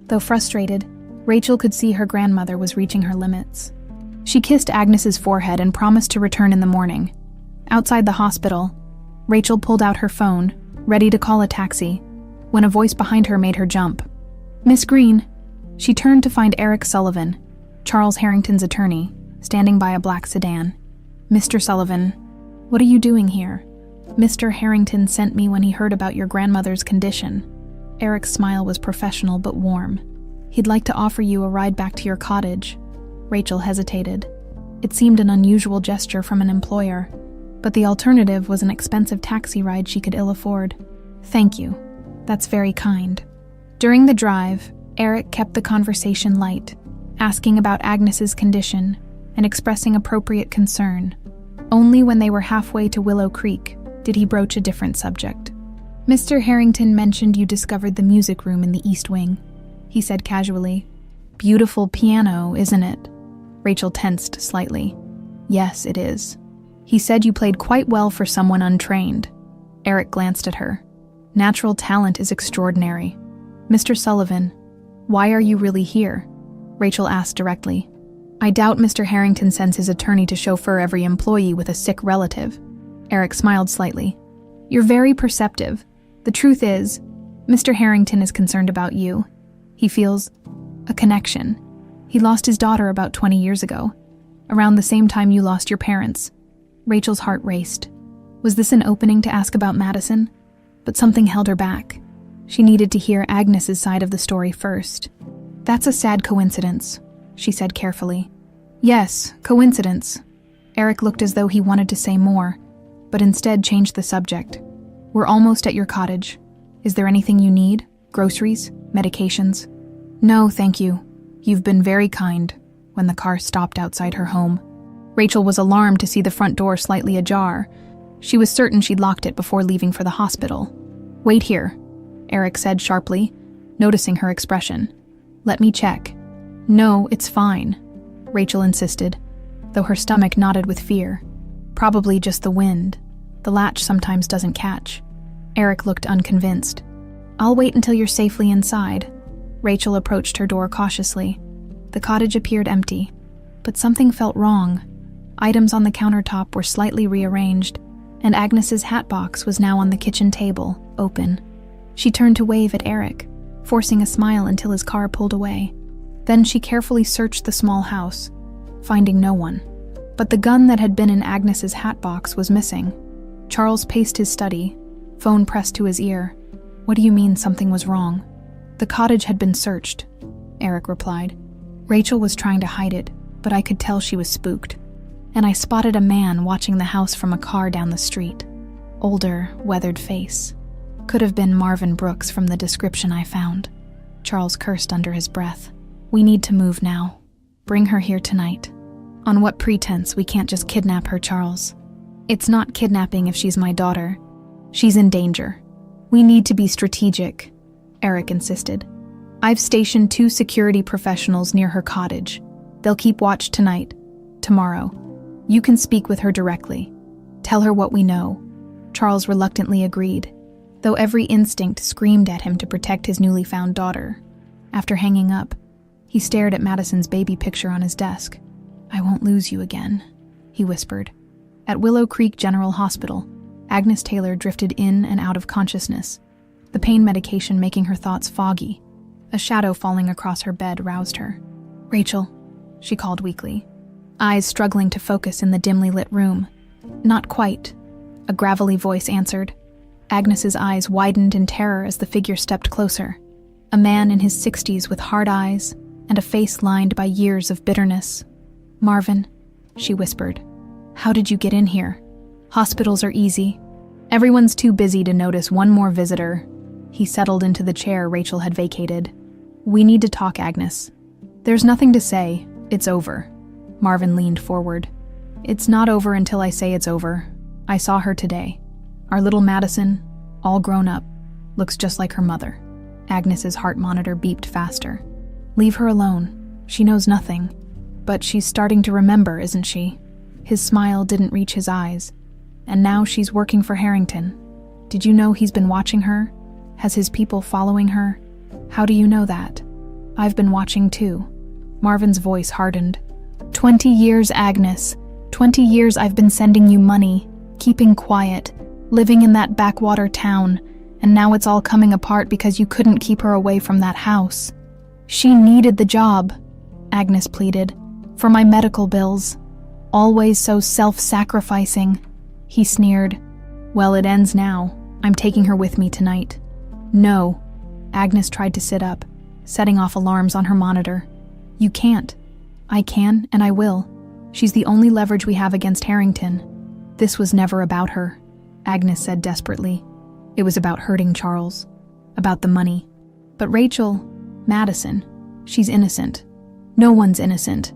Though frustrated, Rachel could see her grandmother was reaching her limits. She kissed Agnes's forehead and promised to return in the morning. Outside the hospital, Rachel pulled out her phone, ready to call a taxi, when a voice behind her made her jump. "Miss Green." She turned to find Eric Sullivan, Charles Harrington's attorney, standing by a black sedan. "Mr. Sullivan, what are you doing here?" "Mr. Harrington sent me when he heard about your grandmother's condition." Eric's smile was professional but warm. "He'd like to offer you a ride back to your cottage." Rachel hesitated. It seemed an unusual gesture from an employer, but the alternative was an expensive taxi ride she could ill afford. "Thank you. That's very kind." During the drive, Eric kept the conversation light, asking about Agnes's condition and expressing appropriate concern. Only when they were halfway to Willow Creek did he broach a different subject. Mr. Harrington mentioned you discovered the music room in the East Wing, he said casually. Beautiful piano, isn't it? Rachel tensed slightly. Yes, it is. He said you played quite well for someone untrained. Eric glanced at her. Natural talent is extraordinary. Mr. Sullivan, why are you really here? Rachel asked directly. I doubt Mr. Harrington sends his attorney to chauffeur every employee with a sick relative. Eric smiled slightly. You're very perceptive. The truth is, Mr. Harrington is concerned about you. He feels a connection. He lost his daughter about 20 years ago, around the same time you lost your parents. Rachel's heart raced. Was this an opening to ask about Madison? But something held her back. She needed to hear Agnes's side of the story first. That's a sad coincidence, she said carefully. Yes, coincidence. Eric looked as though he wanted to say more, but instead changed the subject. We're almost at your cottage. Is there anything you need? Groceries? Medications? No, thank you. You've been very kind, when the car stopped outside her home. Rachel was alarmed to see the front door slightly ajar. She was certain she'd locked it before leaving for the hospital. Wait here, Eric said sharply, noticing her expression. Let me check. No, it's fine, Rachel insisted, though her stomach knotted with fear. Probably just the wind. The latch sometimes doesn't catch. Eric looked unconvinced. I'll wait until you're safely inside. Rachel approached her door cautiously. The cottage appeared empty, but something felt wrong. Items on the countertop were slightly rearranged, and Agnes's hat box was now on the kitchen table, open. She turned to wave at Eric, forcing a smile until his car pulled away. Then she carefully searched the small house, finding no one. But the gun that had been in Agnes's hat box was missing. Charles paced his study, phone pressed to his ear. What do you mean something was wrong? The cottage had been searched, Eric replied. Rachel was trying to hide it, but I could tell she was spooked. And I spotted a man watching the house from a car down the street. Older, weathered face. Could have been Marvin Brooks from the description I found. Charles cursed under his breath. We need to move now. Bring her here tonight. On what pretense? We can't just kidnap her, Charles. It's not kidnapping if she's my daughter. She's in danger. We need to be strategic, Eric insisted. I've stationed 2 security professionals near her cottage. They'll keep watch tonight, tomorrow. You can speak with her directly. Tell her what we know. Charles reluctantly agreed, though every instinct screamed at him to protect his newly found daughter. After hanging up, he stared at Madison's baby picture on his desk. I won't lose you again, he whispered. At Willow Creek General Hospital, Agnes Taylor drifted in and out of consciousness, the pain medication making her thoughts foggy. A shadow falling across her bed roused her. Rachel, she called weakly, eyes struggling to focus in the dimly lit room. Not quite, a gravelly voice answered. Agnes's eyes widened in terror as the figure stepped closer. A man in his 60s with hard eyes and a face lined by years of bitterness. Marvin, she whispered, how did you get in here? Hospitals are easy. Everyone's too busy to notice one more visitor. He settled into the chair Rachel had vacated. We need to talk, Agnes. There's nothing to say. It's over. Marvin leaned forward. It's not over until I say it's over. I saw her today. Our little Madison, all grown up, looks just like her mother. Agnes's heart monitor beeped faster. Leave her alone. She knows nothing. But she's starting to remember, isn't she? His smile didn't reach his eyes. And now she's working for Harrington. Did you know he's been watching her? Has his people following her? How do you know that? I've been watching too. Marvin's voice hardened. 20 years, Agnes. 20 years I've been sending you money, keeping quiet, living in that backwater town, and now it's all coming apart because you couldn't keep her away from that house. She needed the job, Agnes pleaded, for my medical bills. Always so self-sacrificing. He sneered. Well, it ends now. I'm taking her with me tonight. No. Agnes tried to sit up, setting off alarms on her monitor. You can't. I can, and I will. She's the only leverage we have against Harrington. This was never about her, Agnes said desperately. It was about hurting Charles. About the money. But Rachel, Madison, she's innocent. No one's innocent.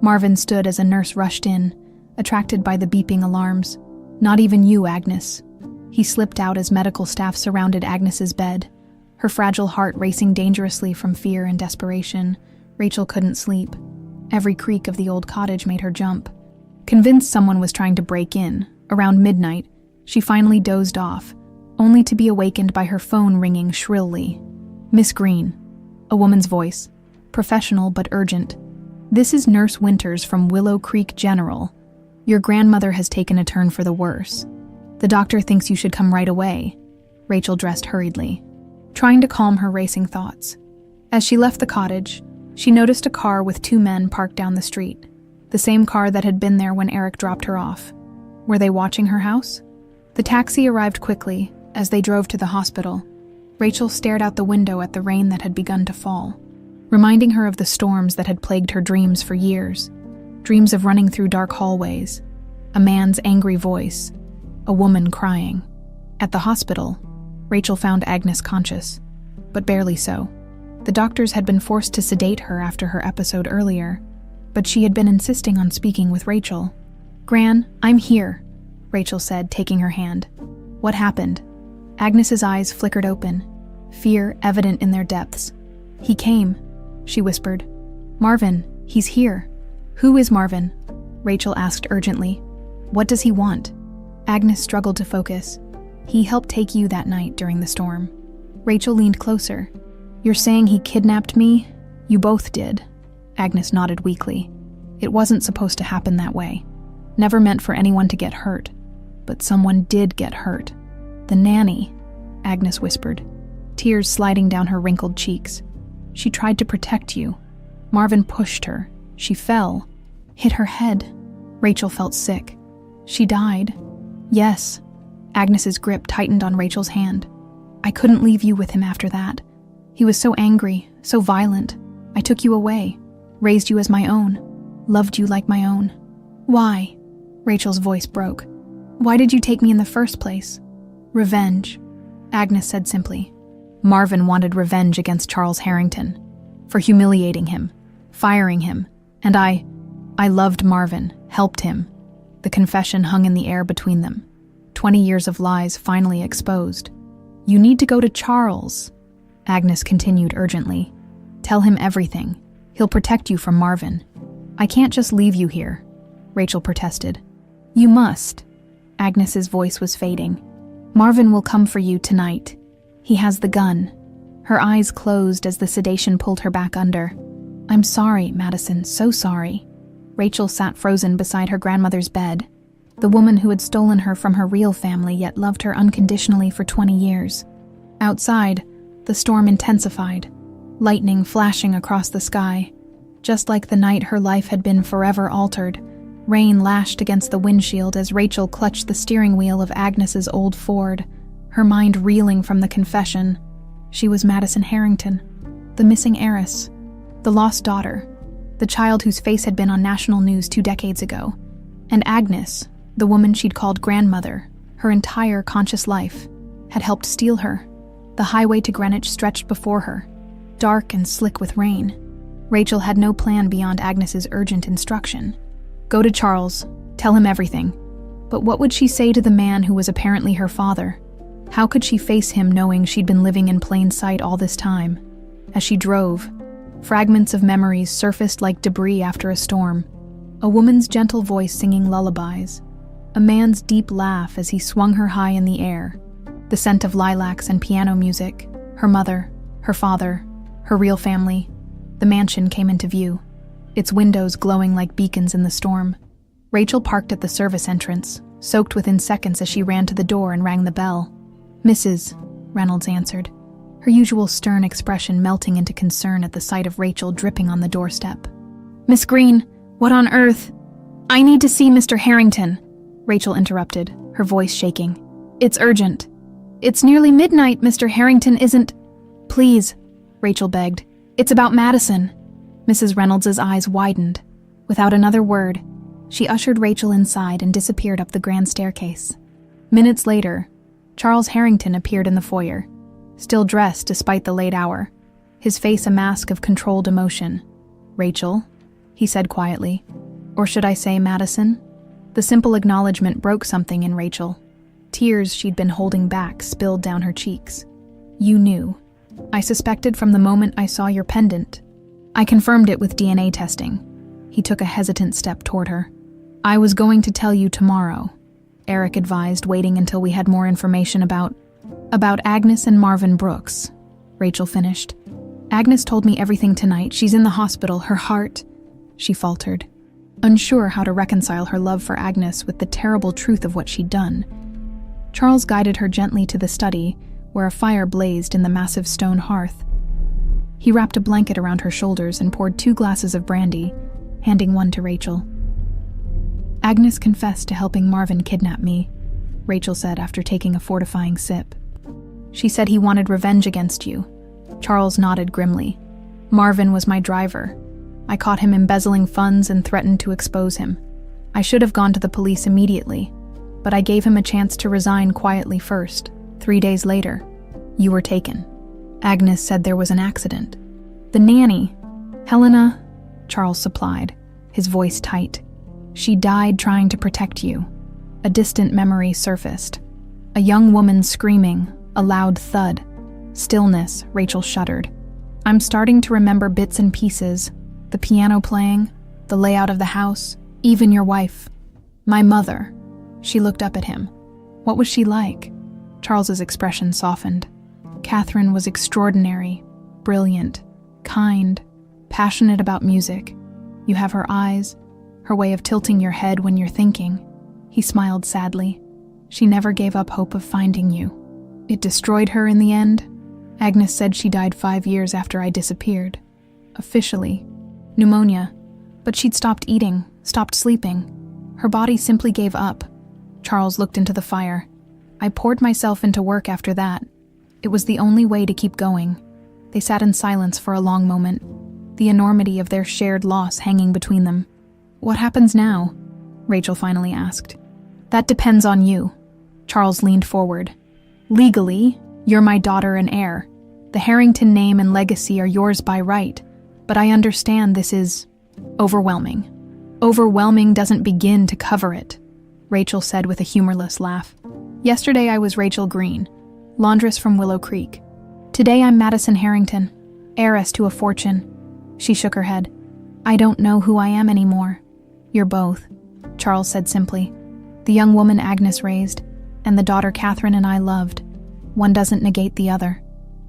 Marvin stood as a nurse rushed in, attracted by the beeping alarms. Not even you, Agnes. He slipped out as medical staff surrounded Agnes's bed. Her fragile heart racing dangerously from fear and desperation, Rachel couldn't sleep. Every creak of the old cottage made her jump. Convinced someone was trying to break in, around midnight, she finally dozed off, only to be awakened by her phone ringing shrilly. "Miss Green," a woman's voice, professional but urgent. "This is Nurse Winters from Willow Creek General. Your grandmother has taken a turn for the worse. The doctor thinks you should come right away." Rachel dressed hurriedly, trying to calm her racing thoughts. As she left the cottage, she noticed a car with 2 men parked down the street, the same car that had been there when Eric dropped her off. Were they watching her house? The taxi arrived quickly. As they drove to the hospital, Rachel stared out the window at the rain that had begun to fall, reminding her of the storms that had plagued her dreams for years. Dreams of running through dark hallways, a man's angry voice, a woman crying. At the hospital, Rachel found Agnes conscious, but barely so. The doctors had been forced to sedate her after her episode earlier, but she had been insisting on speaking with Rachel. "Gran, I'm here," Rachel said, taking her hand. "What happened?" Agnes's eyes flickered open, fear evident in their depths. "He came," she whispered. "Marvin, he's here." "Who is Marvin?" Rachel asked urgently. "What does he want?" Agnes struggled to focus. "He helped take you that night during the storm." Rachel leaned closer. "You're saying he kidnapped me? You both did." Agnes nodded weakly. "It wasn't supposed to happen that way. Never meant for anyone to get hurt. But someone did get hurt. The nanny," Agnes whispered, tears sliding down her wrinkled cheeks. "She tried to protect you. Marvin pushed her. She fell, hit her head." Rachel felt sick. "She died?" "Yes." Agnes's grip tightened on Rachel's hand. "I couldn't leave you with him after that. He was so angry, so violent. I took you away, raised you as my own, loved you like my own." "Why?" Rachel's voice broke. "Why did you take me in the first place?" "Revenge," Agnes said simply. Marvin wanted revenge against Charles Harrington, for humiliating him, firing him, and I loved Marvin, helped him. The confession hung in the air between them. 20 years of lies finally exposed. "You need to go to Charles," Agnes continued urgently. "Tell him everything. He'll protect you from Marvin." "I can't just leave you here," Rachel protested. "You must." Agnes's voice was fading. "Marvin will come for you tonight. He has the gun." Her eyes closed as the sedation pulled her back under. "I'm sorry, Madison, so sorry." Rachel sat frozen beside her grandmother's bed, the woman who had stolen her from her real family yet loved her unconditionally for 20 years. Outside, the storm intensified, lightning flashing across the sky. Just like the night her life had been forever altered, rain lashed against the windshield as Rachel clutched the steering wheel of Agnes's old Ford, her mind reeling from the confession. She was Madison Harrington, the missing heiress, the lost daughter, the child whose face had been on national news 2 decades ago, and Agnes, the woman she'd called grandmother, her entire conscious life, had helped steal her. The highway to Greenwich stretched before her, dark and slick with rain. Rachel had no plan beyond Agnes's urgent instruction. Go to Charles, tell him everything. But what would she say to the man who was apparently her father? How could she face him knowing she'd been living in plain sight all this time? As she drove, fragments of memories surfaced like debris after a storm. A woman's gentle voice singing lullabies. A man's deep laugh as he swung her high in the air. The scent of lilacs and piano music. Her mother, her father, her real family. The mansion came into view, its windows glowing like beacons in the storm. Rachel parked at the service entrance, soaked within seconds as she ran to the door and rang the bell. "Mrs." Reynolds answered, her usual stern expression melting into concern at the sight of Rachel dripping on the doorstep. "Miss Green, what on earth?" "I need to see Mr. Harrington," Rachel interrupted, her voice shaking. "It's urgent." "It's nearly midnight, Mr. Harrington isn't—" "Please," Rachel begged. "It's about Madison." Mrs. Reynolds's eyes widened. Without another word, she ushered Rachel inside and disappeared up the grand staircase. Minutes later, Charles Harrington appeared in the foyer, still dressed despite the late hour, his face a mask of controlled emotion. "Rachel," he said quietly. "Or should I say Madison?" The simple acknowledgement broke something in Rachel. Tears she'd been holding back spilled down her cheeks. "You knew. I suspected from the moment I saw your pendant. I confirmed it with DNA testing." He took a hesitant step toward her. "I was going to tell you tomorrow," Eric advised, waiting until we had more information about Agnes and Marvin Brooks. Rachel finished. "Agnes told me everything tonight. She's in the hospital. Her heart," she faltered, unsure how to reconcile her love for Agnes with the terrible truth of what she'd done. Charles guided her gently to the study, where a fire blazed in the massive stone hearth. He wrapped a blanket around her shoulders and poured 2 glasses of brandy, handing one to Rachel. "Agnes confessed to helping Marvin kidnap me," Rachel said after taking a fortifying sip. "She said he wanted revenge against you." Charles nodded grimly. "Marvin was my driver. I caught him embezzling funds and threatened to expose him. I should have gone to the police immediately, but I gave him a chance to resign quietly first. 3 days later, you were taken. Agnes said there was an accident. The nanny, Helena," Charles supplied, his voice tight. "She died trying to protect you." A distant memory surfaced. A young woman screaming, a loud thud. Stillness, Rachel shuddered. "I'm starting to remember bits and pieces. The piano playing, the layout of the house, even your wife. My mother." She looked up at him. "What was she like?" Charles's expression softened. "Catherine was extraordinary, brilliant, kind, passionate about music. You have her eyes, her way of tilting your head when you're thinking." He smiled sadly. "She never gave up hope of finding you. It destroyed her in the end. Agnes said she died 5 years after I disappeared. Officially. Pneumonia. But she'd stopped eating, stopped sleeping. Her body simply gave up." Charles looked into the fire. "I poured myself into work after that. It was the only way to keep going." They sat in silence for a long moment, the enormity of their shared loss hanging between them. "What happens now?" Rachel finally asked. "That depends on you." Charles leaned forward. "Legally, you're my daughter and heir. The Harrington name and legacy are yours by right, but I understand this is overwhelming. Overwhelming doesn't begin to cover it," Rachel said with a humorless laugh. "Yesterday I was Rachel Green, laundress from Willow Creek. Today I'm Madison Harrington, heiress to a fortune." She shook her head. "I don't know who I am anymore." "You're both," Charles said simply. "The young woman Agnes raised, and the daughter Catherine and I loved. One doesn't negate the other."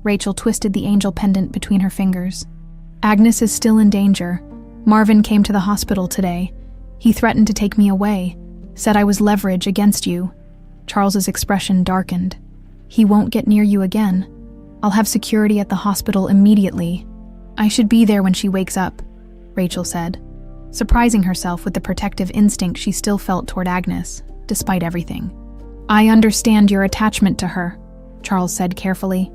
Rachel twisted the angel pendant between her fingers. "Agnes is still in danger. Marvin came to the hospital today. He threatened to take me away, said I was leverage against you." Charles's expression darkened. "He won't get near you again. I'll have security at the hospital immediately. I should be there when she wakes up," Rachel said, surprising herself with the protective instinct she still felt toward Agnes, despite everything. "I understand your attachment to her," Charles said carefully,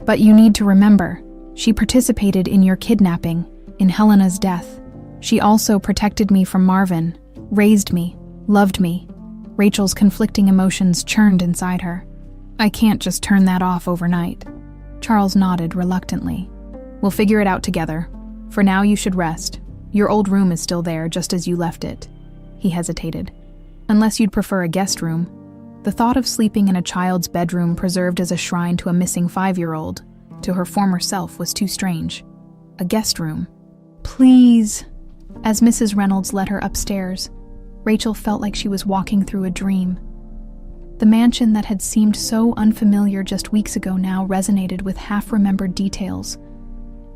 "but you need to remember, she participated in your kidnapping, in Helena's death. She also protected me from Marvin, raised me, loved me." Rachel's conflicting emotions churned inside her. "I can't just turn that off overnight." Charles nodded reluctantly. "We'll figure it out together. For now you should rest. Your old room is still there, just as you left it." He hesitated. "Unless you'd prefer a guest room." The thought of sleeping in a child's bedroom preserved as a shrine to a missing 5-year-old, to her former self, was too strange. A guest room. "Please." As Mrs. Reynolds led her upstairs, Rachel felt like she was walking through a dream. The mansion that had seemed so unfamiliar just weeks ago now resonated with half-remembered details.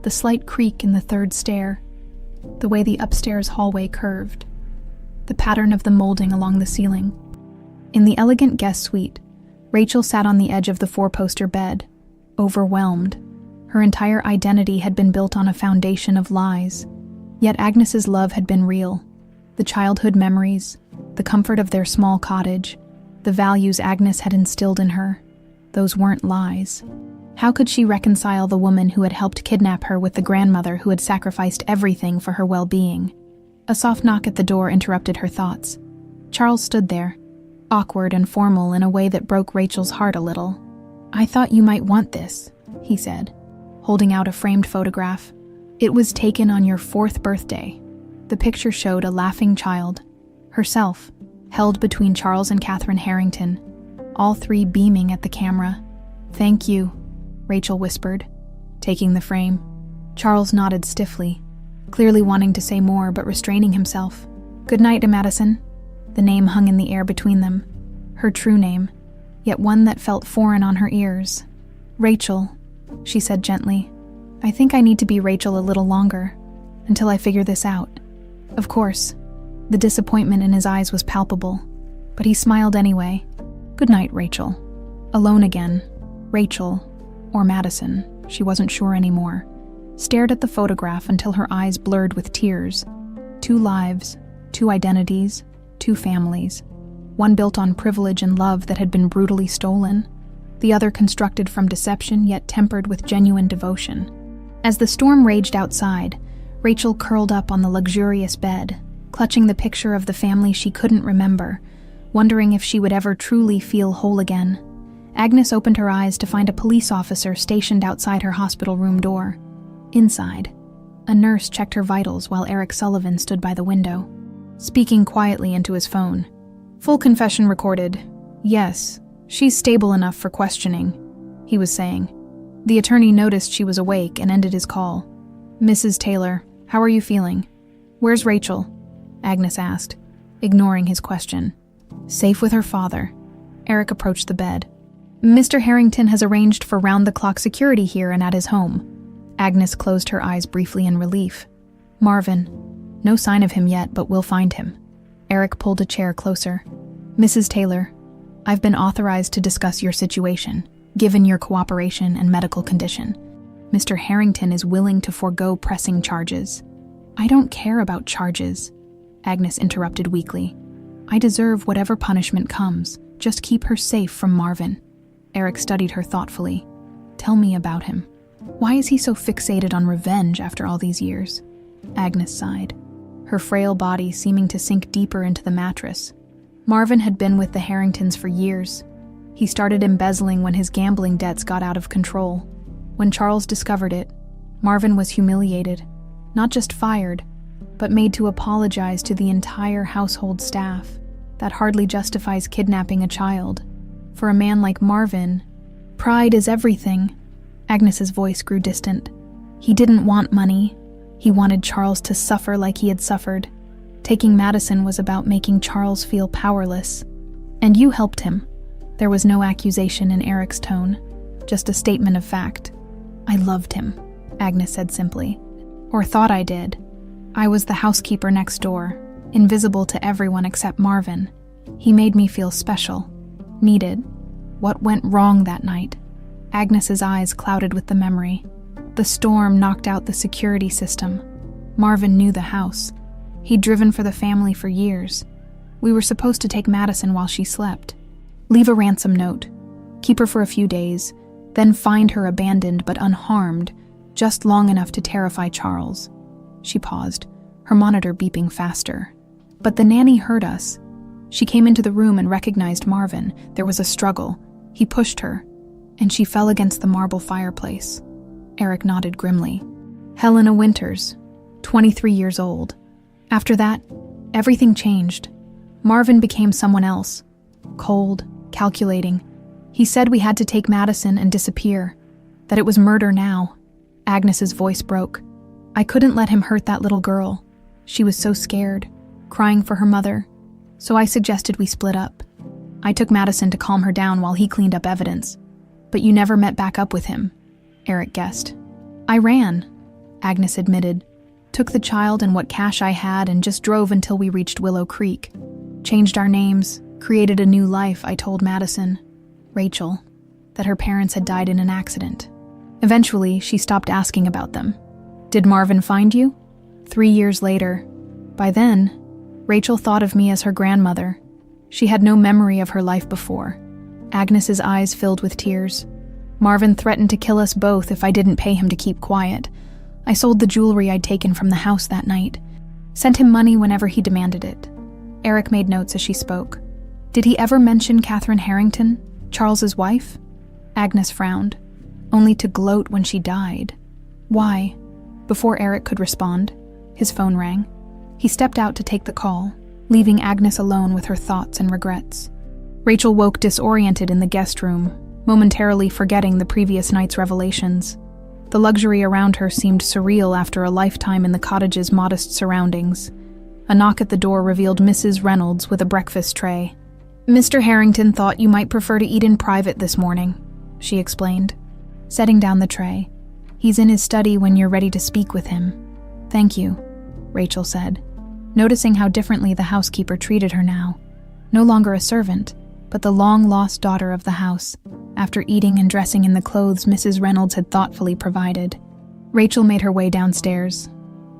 The slight creak in the 3rd stair, the way the upstairs hallway curved, the pattern of the molding along the ceiling. In the elegant guest suite, Rachel sat on the edge of the 4-poster bed, overwhelmed. Her entire identity had been built on a foundation of lies. Yet Agnes's love had been real. The childhood memories, the comfort of their small cottage, the values Agnes had instilled in her, those weren't lies. How could she reconcile the woman who had helped kidnap her with the grandmother who had sacrificed everything for her well-being? A soft knock at the door interrupted her thoughts. Charles stood there, awkward and formal in a way that broke Rachel's heart a little. "I thought you might want this," he said, holding out a framed photograph. "It was taken on your 4th birthday." The picture showed a laughing child, herself, held between Charles and Catherine Harrington, all three beaming at the camera. "Thank you," Rachel whispered, taking the frame. Charles nodded stiffly, clearly wanting to say more but restraining himself. "Good night, Madison." The name hung in the air between them, her true name, yet one that felt foreign on her ears. "Rachel," she said gently. "I think I need to be Rachel a little longer, until I figure this out." Of course, the disappointment in his eyes was palpable, but he smiled anyway. "Good night, Rachel." Alone again, Rachel, or Madison, she wasn't sure anymore, stared at the photograph until her eyes blurred with tears. 2 lives, 2 identities, 2 families. One built on privilege and love that had been brutally stolen, the other constructed from deception yet tempered with genuine devotion. As the storm raged outside, Rachel curled up on the luxurious bed, clutching the picture of the family she couldn't remember, wondering if she would ever truly feel whole again. Agnes opened her eyes to find a police officer stationed outside her hospital room door. Inside, a nurse checked her vitals while Eric Sullivan stood by the window, speaking quietly into his phone. "Full confession recorded. Yes, she's stable enough for questioning," he was saying. The attorney noticed she was awake and ended his call. "Mrs. Taylor, how are you feeling?" "Where's Rachel?" Agnes asked, ignoring his question. "Safe with her father." Eric approached the bed. "Mr. Harrington has arranged for round-the-clock security here and at his home." Agnes closed her eyes briefly in relief. "Marvin, no sign of him yet, but we'll find him." Eric pulled a chair closer. "Mrs. Taylor, I've been authorized to discuss your situation, given your cooperation and medical condition. Mr. Harrington is willing to forego pressing charges." "I don't care about charges," Agnes interrupted weakly. "I deserve whatever punishment comes. Just keep her safe from Marvin." Eric studied her thoughtfully. "Tell me about him. Why is he so fixated on revenge after all these years?" Agnes sighed, her frail body seeming to sink deeper into the mattress. Marvin had been with the Harringtons for years. He started embezzling when his gambling debts got out of control. When Charles discovered it, Marvin was humiliated, not just fired, but made to apologize to the entire household staff. That hardly justifies kidnapping a child. For a man like Marvin, pride is everything. Agnes's voice grew distant. He didn't want money. He wanted Charles to suffer like he had suffered. Taking Madison was about making Charles feel powerless. "And you helped him." There was no accusation in Eric's tone, just a statement of fact. "I loved him," Agnes said simply. "Or thought I did. I was the housekeeper next door, invisible to everyone except Marvin. He made me feel special, needed." What went wrong that night? Agnes's eyes clouded with the memory. The storm knocked out the security system. Marvin knew the house. He'd driven for the family for years. We were supposed to take Madison while she slept. Leave a ransom note. Keep her for a few days, then find her abandoned but unharmed, just long enough to terrify Charles. She paused, her monitor beeping faster. But the nanny heard us. She came into the room and recognized Marvin. There was a struggle. He pushed her, and she fell against the marble fireplace. Eric nodded grimly. Helena Winters, 23 years old. After that, everything changed. Marvin became someone else. Cold, calculating. He said we had to take Madison and disappear, that it was murder now. Agnes's voice broke. I couldn't let him hurt that little girl. She was so scared, crying for her mother. So I suggested we split up. I took Madison to calm her down while he cleaned up evidence. But you never met back up with him, Eric guessed. I ran, Agnes admitted. Took the child and what cash I had and just drove until we reached Willow Creek. Changed our names, created a new life, I told Madison, Rachel, that her parents had died in an accident. Eventually, she stopped asking about them. Did Marvin find you? 3 years later. By then, Rachel thought of me as her grandmother. She had no memory of her life before. Agnes's eyes filled with tears. Marvin threatened to kill us both if I didn't pay him to keep quiet. I sold the jewelry I'd taken from the house that night. Sent him money whenever he demanded it. Eric made notes as she spoke. Did he ever mention Catherine Harrington, Charles's wife? Agnes frowned, only to gloat when she died. Why? Before Eric could respond, his phone rang. He stepped out to take the call, leaving Agnes alone with her thoughts and regrets. Rachel woke disoriented in the guest room, momentarily forgetting the previous night's revelations. The luxury around her seemed surreal after a lifetime in the cottage's modest surroundings. A knock at the door revealed Mrs. Reynolds with a breakfast tray. "Mr. Harrington thought you might prefer to eat in private this morning," she explained, setting down the tray. "He's in his study when you're ready to speak with him." "Thank you," Rachel said, noticing how differently the housekeeper treated her now. No longer a servant, but the long-lost daughter of the house, after eating and dressing in the clothes Mrs. Reynolds had thoughtfully provided. Rachel made her way downstairs.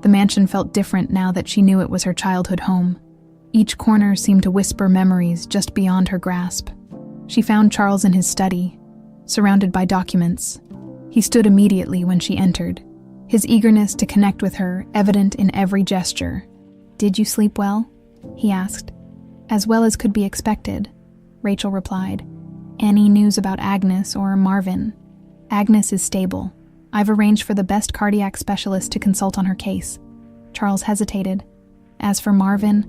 The mansion felt different now that she knew it was her childhood home. Each corner seemed to whisper memories just beyond her grasp. She found Charles in his study, surrounded by documents. He stood immediately when she entered, his eagerness to connect with her evident in every gesture. "Did you sleep well?" he asked. "As well as could be expected," Rachel replied. "Any news about Agnes or Marvin?" "Agnes is stable. I've arranged for the best cardiac specialist to consult on her case." Charles hesitated. "As for Marvin,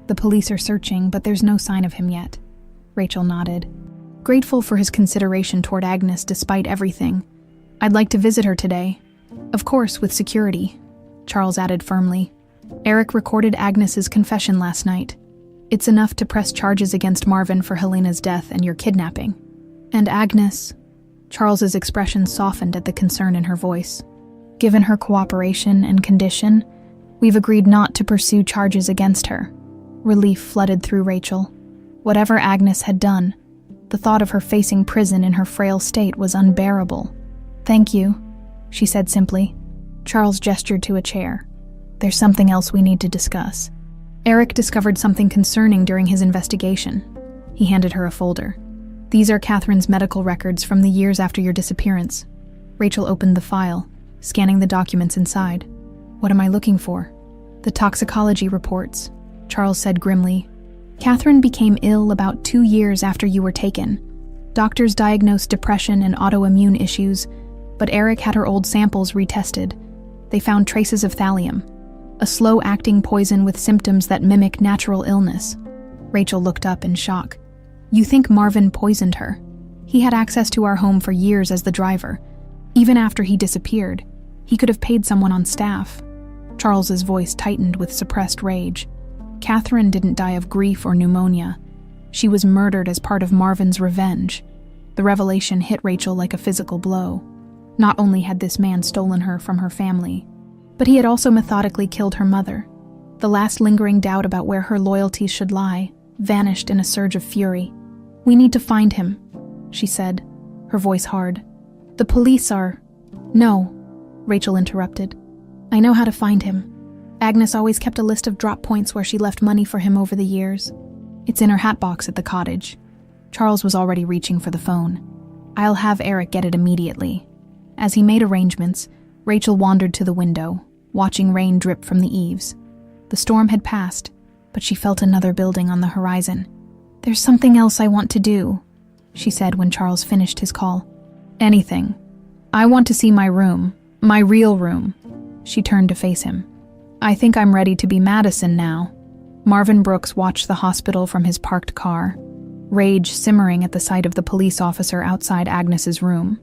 the police are searching, but there's no sign of him yet." Rachel nodded, grateful for his consideration toward Agnes despite everything. "I'd like to visit her today. Of course, with security," Charles added firmly. "Eric recorded Agnes's confession last night. It's enough to press charges against Marvin for Helena's death and your kidnapping. And Agnes," Charles's expression softened at the concern in her voice. "Given her cooperation and condition, we've agreed not to pursue charges against her." Relief flooded through Rachel. Whatever Agnes had done, the thought of her facing prison in her frail state was unbearable. "Thank you," she said simply. Charles gestured to a chair. "There's something else we need to discuss. Eric discovered something concerning during his investigation." He handed her a folder. "These are Catherine's medical records from the years after your disappearance." Rachel opened the file, scanning the documents inside. "What am I looking for?" "The toxicology reports," Charles said grimly. "Catherine became ill about 2 years after you were taken. Doctors diagnosed depression and autoimmune issues, but Eric had her old samples retested. They found traces of thallium, a slow-acting poison with symptoms that mimic natural illness." Rachel looked up in shock. "You think Marvin poisoned her? He had access to our home for years as the driver. Even after he disappeared, he could have paid someone on staff." Charles's voice tightened with suppressed rage. "Catherine didn't die of grief or pneumonia. She was murdered as part of Marvin's revenge." The revelation hit Rachel like a physical blow. Not only had this man stolen her from her family, but he had also methodically killed her mother. The last lingering doubt about where her loyalties should lie vanished in a surge of fury. "We need to find him," she said, her voice hard. "The police are—" "No," Rachel interrupted. "I know how to find him. Agnes always kept a list of drop points where she left money for him over the years. It's in her hat box at the cottage." Charles was already reaching for the phone. "I'll have Eric get it immediately." As he made arrangements, Rachel wandered to the window, watching rain drip from the eaves. The storm had passed, but she felt another building on the horizon. "There's something else I want to do," she said when Charles finished his call. "Anything. I want to see my room, my real room." She turned to face him. "I think I'm ready to be Madison now." Marvin Brooks watched the hospital from his parked car, rage simmering at the sight of the police officer outside Agnes's room.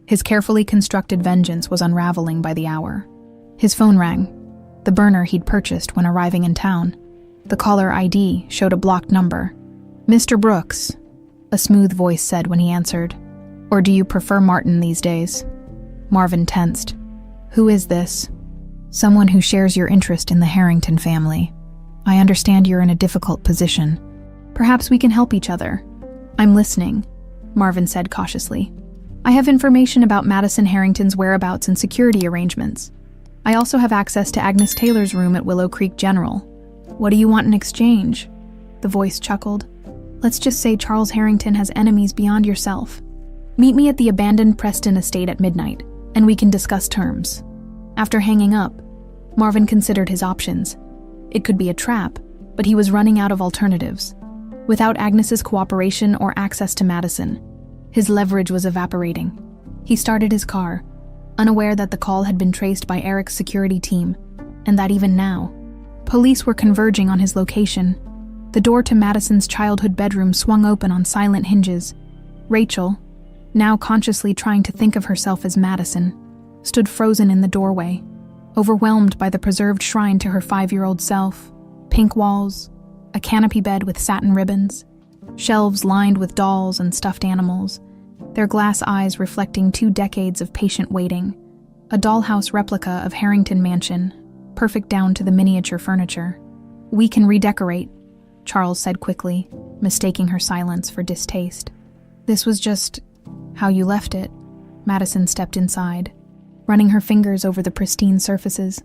His carefully constructed vengeance was unraveling by the hour. His phone rang, the burner he'd purchased when arriving in town. The caller ID showed a blocked number. "Mr. Brooks," a smooth voice said when he answered. "Or do you prefer Martin these days?" Marvin tensed. "Who is this?" "Someone who shares your interest in the Harrington family. I understand you're in a difficult position. Perhaps we can help each other." "I'm listening," Marvin said cautiously. "I have information about Madison Harrington's whereabouts and security arrangements. I also have access to Agnes Taylor's room at Willow Creek General." "What do you want in exchange?" The voice chuckled. "Let's just say Charles Harrington has enemies beyond yourself. Meet me at the abandoned Preston estate at midnight, and we can discuss terms." After hanging up, Marvin considered his options. It could be a trap, but he was running out of alternatives. Without Agnes's cooperation or access to Madison, his leverage was evaporating. He started his car, unaware that the call had been traced by Eric's security team, and that even now, police were converging on his location. The door to Madison's childhood bedroom swung open on silent hinges. Rachel, now consciously trying to think of herself as Madison, stood frozen in the doorway, overwhelmed by the preserved shrine to her 5-year-old self. Pink walls, a canopy bed with satin ribbons, shelves lined with dolls and stuffed animals, their glass eyes reflecting 2 decades of patient waiting, a dollhouse replica of Harrington Mansion, perfect down to the miniature furniture. "We can redecorate," Charles said quickly, mistaking her silence for distaste. "This was just how you left it." Madison stepped inside, running her fingers over the pristine surfaces.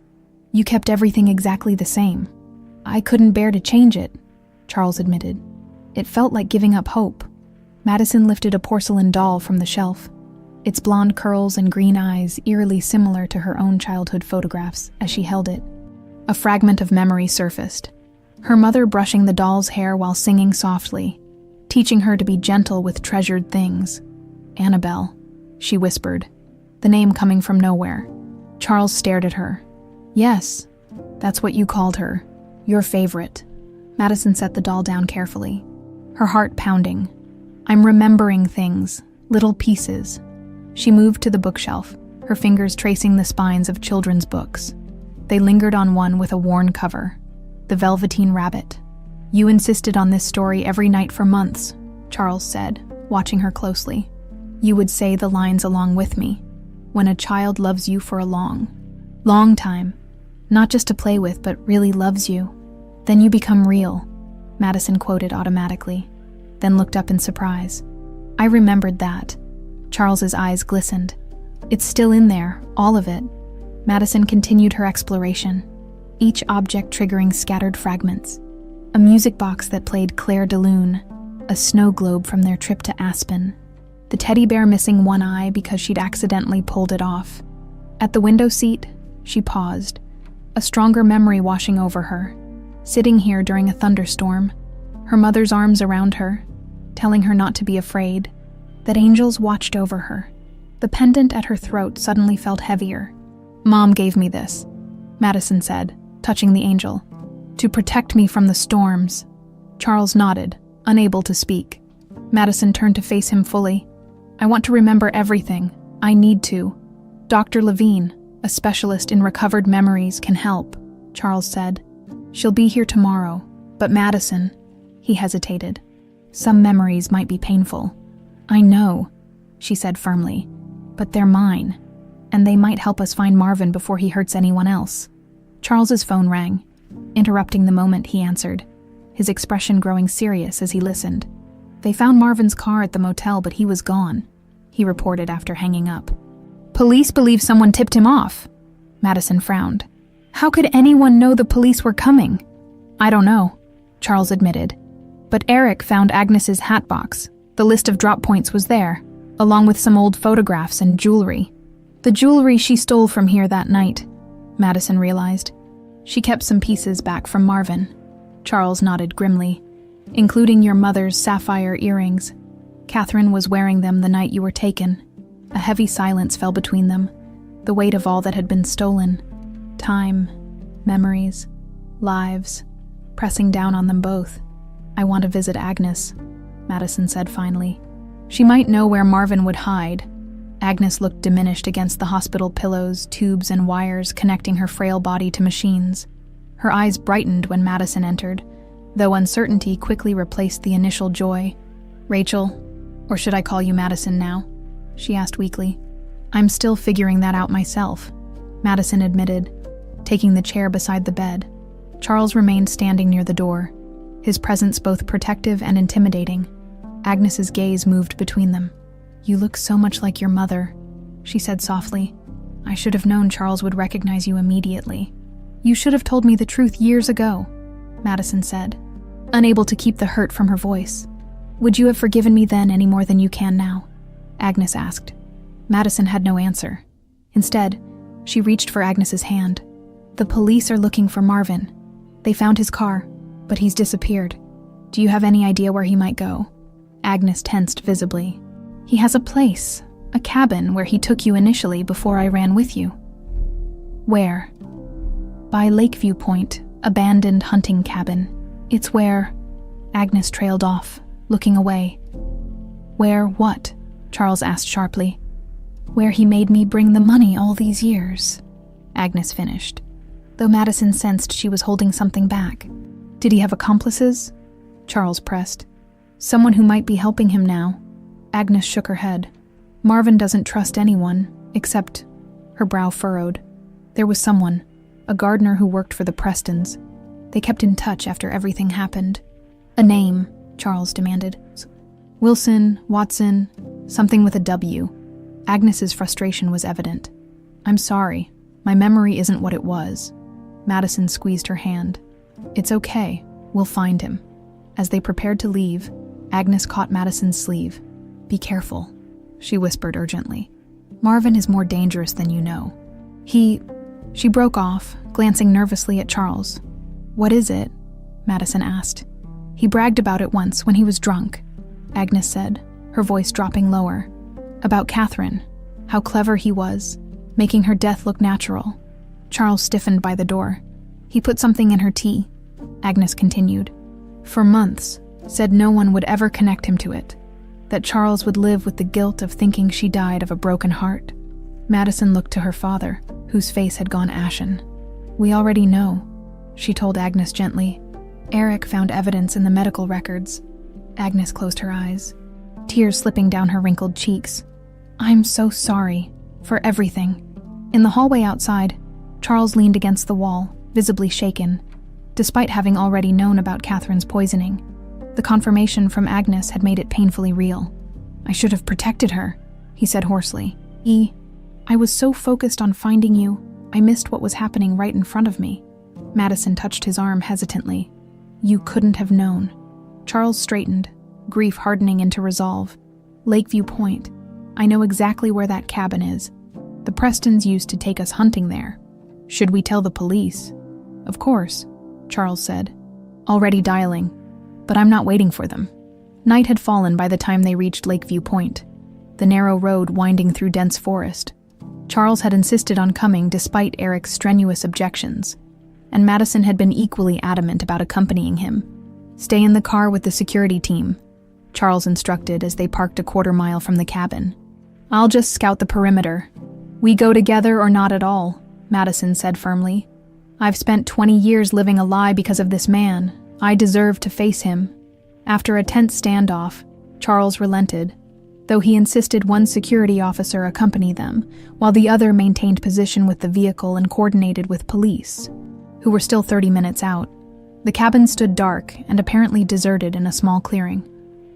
"You kept everything exactly the same." "I couldn't bear to change it," Charles admitted. "It felt like giving up hope." Madison lifted a porcelain doll from the shelf, its blonde curls and green eyes eerily similar to her own childhood photographs as she held it. A fragment of memory surfaced, her mother brushing the doll's hair while singing softly, teaching her to be gentle with treasured things. "Annabelle," she whispered, the name coming from nowhere. Charles stared at her. "Yes, that's what you called her. Your favorite." Madison set the doll down carefully, her heart pounding. "I'm remembering things, little pieces." She moved to the bookshelf, her fingers tracing the spines of children's books. They lingered on one with a worn cover, The Velveteen Rabbit. "You insisted on this story every night for months," Charles said, watching her closely. "You would say the lines along with me. When a child loves you for a long time, not just to play with but really loves you, then you become real," Madison quoted automatically, then looked up in surprise. "I remembered that." Charles's eyes glistened. "It's still in there, all of it." Madison continued her exploration, each object triggering scattered fragments. A music box that played Claire de Lune, a snow globe from their trip to Aspen, the teddy bear missing one eye because she'd accidentally pulled it off. At the window seat, she paused, a stronger memory washing over her. Sitting here during a thunderstorm, her mother's arms around her, telling her not to be afraid, that angels watched over her. The pendant at her throat suddenly felt heavier. "Mom gave me this," Madison said, touching the angel, "to protect me from the storms." Charles nodded, unable to speak. Madison turned to face him fully. "I want to remember everything. I need to. Dr. Levine, a specialist in recovered memories, can help," Charles said. "She'll be here tomorrow, but Madison," he hesitated, "some memories might be painful." "I know," she said firmly, "but they're mine, and they might help us find Marvin before he hurts anyone else." Charles's phone rang, interrupting the moment he answered, his expression growing serious as he listened. "They found Marvin's car at the motel, but he was gone," he reported after hanging up. "Police believe someone tipped him off." Madison frowned. "How could anyone know the police were coming?" "I don't know," Charles admitted. "But Eric found Agnes's hat box. The list of drop points was there, along with some old photographs and jewelry. The jewelry she stole from here that night," Madison realized. "She kept some pieces back from Marvin." Charles nodded grimly. "Including your mother's sapphire earrings. Catherine was wearing them the night you were taken." A heavy silence fell between them, the weight of all that had been stolen. Time, memories, lives, pressing down on them both. "I want to visit Agnes," Madison said finally. "She might know where Marvin would hide." Agnes looked diminished against the hospital pillows, tubes, and wires connecting her frail body to machines. Her eyes brightened when Madison entered, though uncertainty quickly replaced the initial joy. "Rachel, or should I call you Madison now?" she asked weakly. "I'm still figuring that out myself," Madison admitted, taking the chair beside the bed. Charles remained standing near the door, his presence both protective and intimidating. Agnes's gaze moved between them. "You look so much like your mother," she said softly. "I should have known Charles would recognize you immediately." "You should have told me the truth years ago," Madison said, unable to keep the hurt from her voice. "Would you have forgiven me then any more than you can now?" Agnes asked. Madison had no answer. Instead, she reached for Agnes's hand. "The police are looking for Marvin. They found his car, but he's disappeared. Do you have any idea where he might go?" Agnes tensed visibly. "He has a place, a cabin where he took you initially before I ran with you." "Where?" "By Lakeview Point, abandoned hunting cabin. It's where..." Agnes trailed off, looking away. Where what? Charles asked sharply. Where he made me bring the money all these years, Agnes finished, though Madison sensed she was holding something back. Did he have accomplices? Charles pressed. Someone who might be helping him now. Agnes shook her head. Marvin doesn't trust anyone, except... Her brow furrowed. There was someone, a gardener who worked for the Prestons. They kept in touch after everything happened. A name, Charles demanded. Wilson, Watson, something with a W. Agnes's frustration was evident. I'm sorry, my memory isn't what it was. Madison squeezed her hand. It's okay, we'll find him. As they prepared to leave, Agnes caught Madison's sleeve. Be careful, she whispered urgently. Marvin is more dangerous than you know. She broke off, glancing nervously at Charles. What is it? Madison asked. He bragged about it once when he was drunk, Agnes said, her voice dropping lower. About Catherine, how clever he was, making her death look natural. Charles stiffened by the door. He put something in her tea, Agnes continued. For months, said no one would ever connect him to it, that Charles would live with the guilt of thinking she died of a broken heart. Madison looked to her father, whose face had gone ashen. We already know, she told Agnes gently. Eric found evidence in the medical records. Agnes closed her eyes, tears slipping down her wrinkled cheeks. I'm so sorry for everything. In the hallway outside, Charles leaned against the wall, visibly shaken, despite having already known about Catherine's poisoning. The confirmation from Agnes had made it painfully real. I should have protected her, he said hoarsely. I was so focused on finding you, I missed what was happening right in front of me. Madison touched his arm hesitantly. You couldn't have known. Charles straightened, grief hardening into resolve. Lakeview Point. I know exactly where that cabin is. The Prestons used to take us hunting there. Should we tell the police? Of course, Charles said, already dialing. But I'm not waiting for them. Night had fallen by the time they reached Lakeview Point, the narrow road winding through dense forest. Charles had insisted on coming despite Eric's strenuous objections, and Madison had been equally adamant about accompanying him. Stay in the car with the security team, Charles instructed as they parked a quarter-mile from the cabin. I'll just scout the perimeter. We go together or not at all, Madison said firmly. I've spent 20 years living a lie because of this man. I deserve to face him. After a tense standoff, Charles relented, though he insisted one security officer accompany them, while the other maintained position with the vehicle and coordinated with police, who were still 30 minutes out. The cabin stood dark and apparently deserted in a small clearing,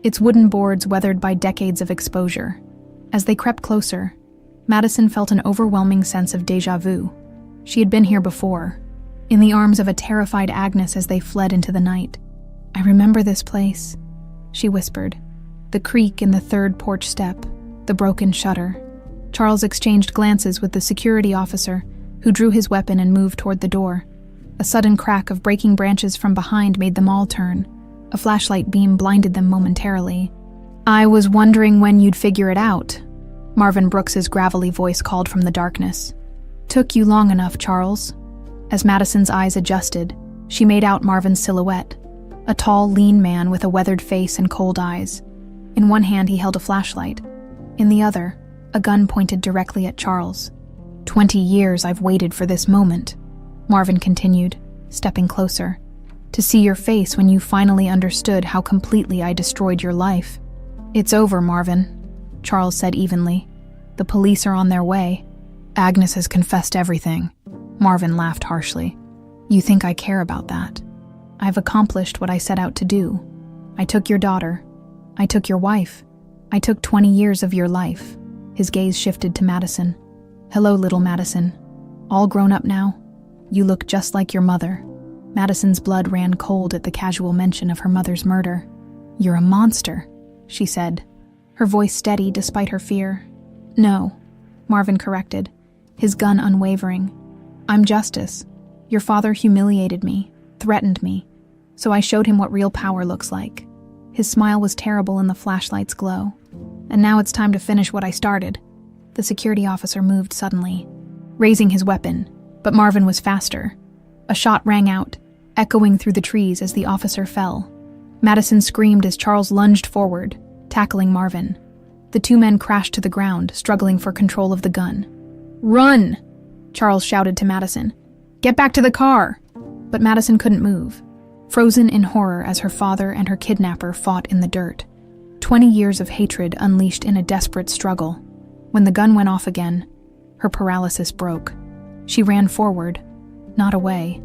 its wooden boards weathered by decades of exposure. As they crept closer, Madison felt an overwhelming sense of déjà vu. She had been here before, in the arms of a terrified Agnes as they fled into the night. I remember this place, she whispered. The creak in the third porch step, the broken shutter. Charles exchanged glances with the security officer, who drew his weapon and moved toward the door. A sudden crack of breaking branches from behind made them all turn. A flashlight beam blinded them momentarily. I was wondering when you'd figure it out, Marvin Brooks's gravelly voice called from the darkness. Took you long enough, Charles. As Madison's eyes adjusted, she made out Marvin's silhouette, a tall, lean man with a weathered face and cold eyes. In one hand he held a flashlight. In the other, a gun pointed directly at Charles. 20 years I've waited for this moment, Marvin continued, stepping closer. To see your face when you finally understood how completely I destroyed your life. It's over, Marvin, Charles said evenly. The police are on their way. Agnes has confessed everything. Marvin laughed harshly. You think I care about that? I've accomplished what I set out to do. I took your daughter. I took your wife. I took 20 years of your life. His gaze shifted to Madison. Hello, little Madison. All grown up now? You look just like your mother. Madison's blood ran cold at the casual mention of her mother's murder. You're a monster, she said, her voice steady despite her fear. No, Marvin corrected, his gun unwavering. I'm justice. Your father humiliated me, threatened me, so I showed him what real power looks like. His smile was terrible in the flashlight's glow. And now it's time to finish what I started. The security officer moved suddenly, raising his weapon, but Marvin was faster. A shot rang out, echoing through the trees as the officer fell. Madison screamed as Charles lunged forward, tackling Marvin. The two men crashed to the ground, struggling for control of the gun. "Run!" Charles shouted to Madison. "Get back to the car!" But Madison couldn't move, frozen in horror as her father and her kidnapper fought in the dirt. 20 years of hatred unleashed in a desperate struggle. When the gun went off again, her paralysis broke. She ran forward, not away,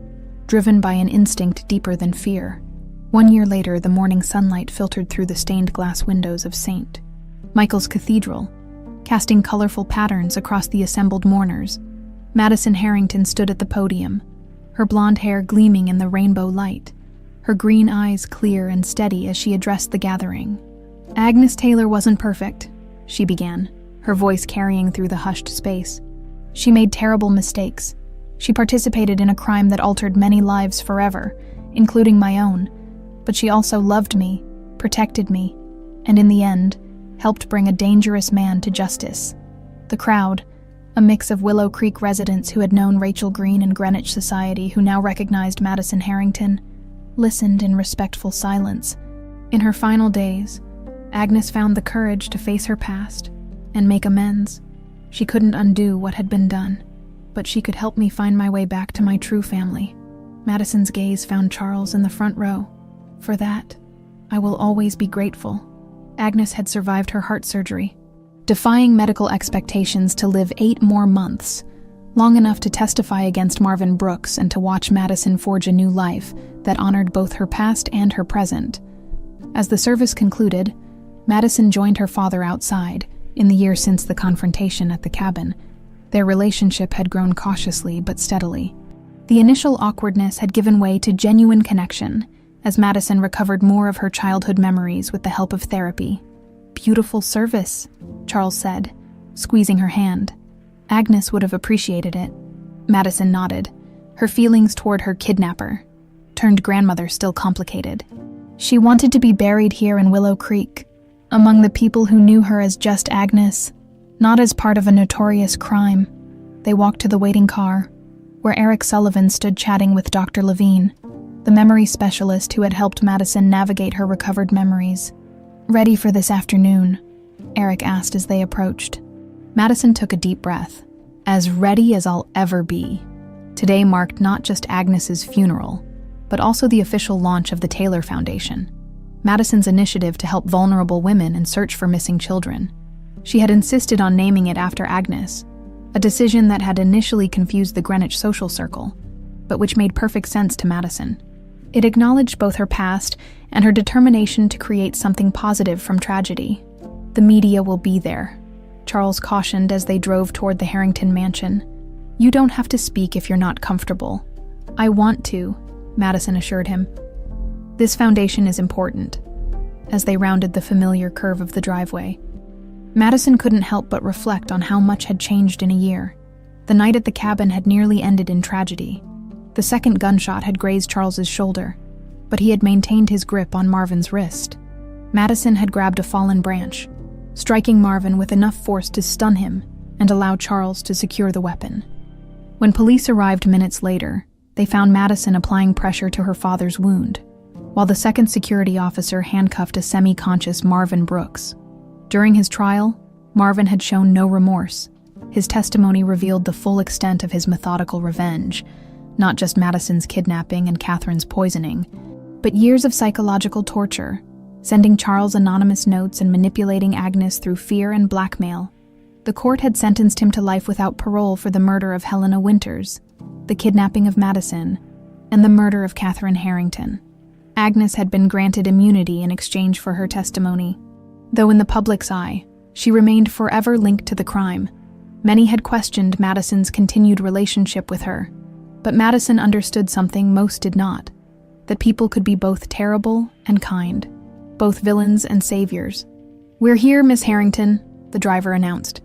driven by an instinct deeper than fear. 1 year later, the morning sunlight filtered through the stained glass windows of St. Michael's Cathedral, casting colorful patterns across the assembled mourners. Madison Harrington stood at the podium, her blonde hair gleaming in the rainbow light, her green eyes clear and steady as she addressed the gathering. "Agnes Taylor wasn't perfect," she began, her voice carrying through the hushed space. "She made terrible mistakes. She participated in a crime that altered many lives forever, including my own. But she also loved me, protected me, and in the end, helped bring a dangerous man to justice." The crowd, a mix of Willow Creek residents who had known Rachel Green in Greenwich society who now recognized Madison Harrington, listened in respectful silence. In her final days, Agnes found the courage to face her past and make amends. She couldn't undo what had been done, but she could help me find my way back to my true family. Madison's gaze found Charles in the front row. For that, I will always be grateful. Agnes had survived her heart surgery, defying medical expectations to live 8 more months, long enough to testify against Marvin Brooks and to watch Madison forge a new life that honored both her past and her present. As the service concluded, Madison joined her father outside, in the year since the confrontation at the cabin. Their relationship had grown cautiously but steadily. The initial awkwardness had given way to genuine connection, as Madison recovered more of her childhood memories with the help of therapy. "Beautiful service," Charles said, squeezing her hand. Agnes would have appreciated it. Madison nodded, her feelings toward her kidnapper, turned grandmother still complicated. She wanted to be buried here in Willow Creek, among the people who knew her as just Agnes, not as part of a notorious crime. They walked to the waiting car, where Eric Sullivan stood chatting with Dr. Levine, the memory specialist who had helped Madison navigate her recovered memories. "Ready for this afternoon?" Eric asked as they approached. Madison took a deep breath. "As ready as I'll ever be." Today marked not just Agnes's funeral, but also the official launch of the Taylor Foundation, Madison's initiative to help vulnerable women and search for missing children. She had insisted on naming it after Agnes, a decision that had initially confused the Greenwich social circle, but which made perfect sense to Madison. It acknowledged both her past and her determination to create something positive from tragedy. "The media will be there," Charles cautioned as they drove toward the Harrington mansion. "You don't have to speak if you're not comfortable." "I want to," Madison assured him. "This foundation is important." As they rounded the familiar curve of the driveway, Madison couldn't help but reflect on how much had changed in a year. The night at the cabin had nearly ended in tragedy. The second gunshot had grazed Charles's shoulder, but he had maintained his grip on Marvin's wrist. Madison had grabbed a fallen branch, striking Marvin with enough force to stun him and allow Charles to secure the weapon. When police arrived minutes later, they found Madison applying pressure to her father's wound, while the second security officer handcuffed a semi-conscious Marvin Brooks. During his trial, Marvin had shown no remorse. His testimony revealed the full extent of his methodical revenge, not just Madison's kidnapping and Catherine's poisoning, but years of psychological torture, sending Charles anonymous notes and manipulating Agnes through fear and blackmail. The court had sentenced him to life without parole for the murder of Helena Winters, the kidnapping of Madison, and the murder of Catherine Harrington. Agnes had been granted immunity in exchange for her testimony. Though in the public's eye, she remained forever linked to the crime. Many had questioned Madison's continued relationship with her, but Madison understood something most did not, that people could be both terrible and kind, both villains and saviors. "We're here, Miss Harrington," the driver announced.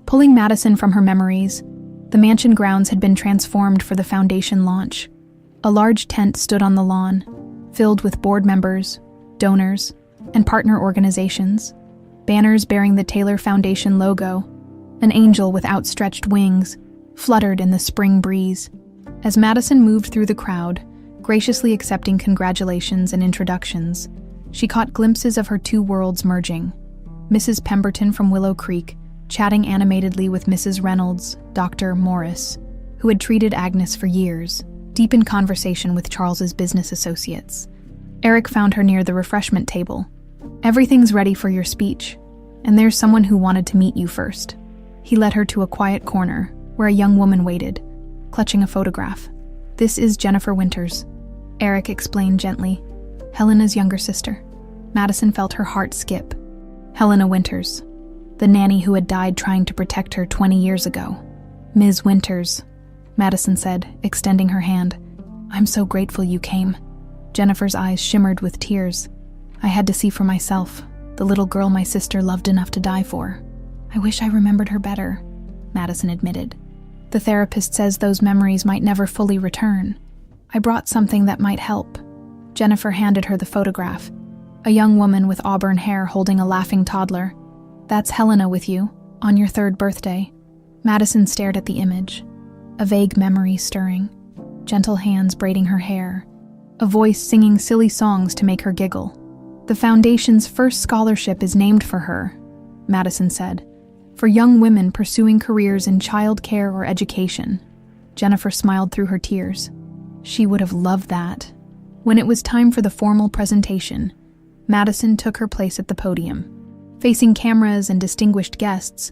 Pulling Madison from her memories, the mansion grounds had been transformed for the foundation launch. A large tent stood on the lawn, filled with board members, donors, and partner organizations. Banners bearing the Taylor Foundation logo, an angel with outstretched wings, fluttered in the spring breeze. As Madison moved through the crowd, graciously accepting congratulations and introductions, She caught glimpses of her two worlds merging. Mrs. Pemberton from Willow Creek, chatting animatedly with Mrs. Reynolds, Dr. Morris, who had treated Agnes for years, deep in conversation with Charles's business associates. Eric found her near the refreshment table. "Everything's ready for your speech, and there's someone who wanted to meet you first." He led her to a quiet corner, where a young woman waited, clutching a photograph. "This is Jennifer Winters," Eric explained gently, "Helena's younger sister." Madison felt her heart skip. Helena Winters, the nanny who had died trying to protect her 20 years ago. "Ms. Winters," Madison said, extending her hand. "I'm so grateful you came." Jennifer's eyes shimmered with tears. "I had to see for myself, the little girl my sister loved enough to die for." "I wish I remembered her better," Madison admitted. "The therapist says those memories might never fully return. I brought something that might help." Jennifer handed her the photograph, a young woman with auburn hair holding a laughing toddler. "That's Helena with you, on your 3rd birthday." Madison stared at the image, a vague memory stirring, gentle hands braiding her hair, a voice singing silly songs to make her giggle. "The Foundation's first scholarship is named for her," Madison said, "for young women pursuing careers in child care or education." Jennifer smiled through her tears. She would have loved that. When it was time for the formal presentation, Madison took her place at the podium. Facing cameras and distinguished guests,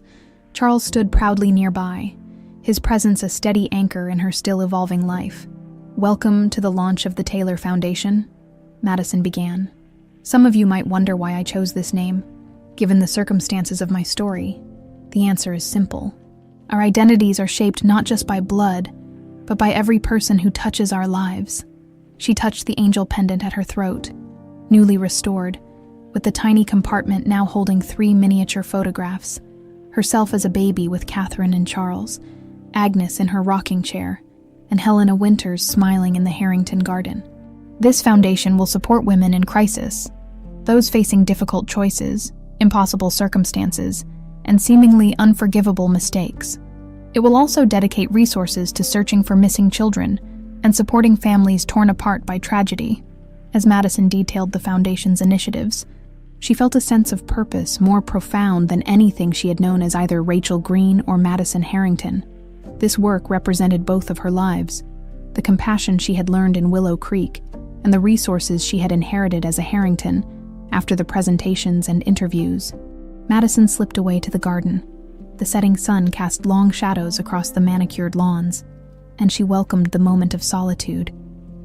Charles stood proudly nearby, his presence a steady anchor in her still-evolving life. "Welcome to the launch of the Taylor Foundation," Madison began. "Some of you might wonder why I chose this name, given the circumstances of my story. The answer is simple. Our identities are shaped not just by blood, but by every person who touches our lives." She touched the angel pendant at her throat, newly restored, with the tiny compartment now holding 3 miniature photographs, herself as a baby with Catherine and Charles, Agnes in her rocking chair, and Helena Winters smiling in the Harrington garden. "This foundation will support women in crisis, those facing difficult choices, impossible circumstances, and seemingly unforgivable mistakes. It will also dedicate resources to searching for missing children and supporting families torn apart by tragedy." As Madison detailed the Foundation's initiatives, she felt a sense of purpose more profound than anything she had known as either Rachel Green or Madison Harrington. This work represented both of her lives, the compassion she had learned in Willow Creek and the resources she had inherited as a Harrington after the presentations and interviews. Madison slipped away to the garden. The setting sun cast long shadows across the manicured lawns, and she welcomed the moment of solitude.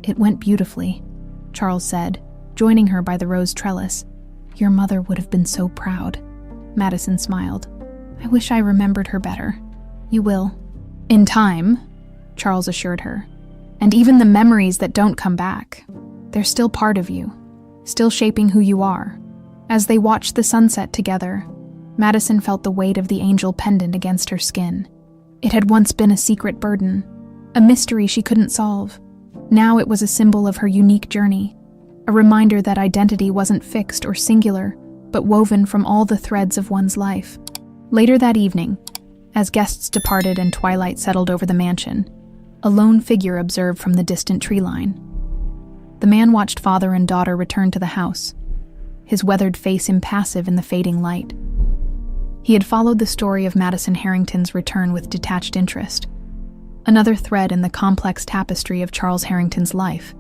"It went beautifully," Charles said, joining her by the rose trellis. "Your mother would have been so proud." Madison smiled. "I wish I remembered her better." "You will." "In time," Charles assured her. "And even the memories that don't come back, they're still part of you, still shaping who you are." As they watched the sunset together, Madison felt the weight of the angel pendant against her skin. It had once been a secret burden, a mystery she couldn't solve. Now it was a symbol of her unique journey, a reminder that identity wasn't fixed or singular, but woven from all the threads of one's life. Later that evening, as guests departed and twilight settled over the mansion, a lone figure observed from the distant tree line. The man watched father and daughter return to the house, his weathered face impassive in the fading light. He had followed the story of Madison Harrington's return with detached interest, another thread in the complex tapestry of Charles Harrington's life.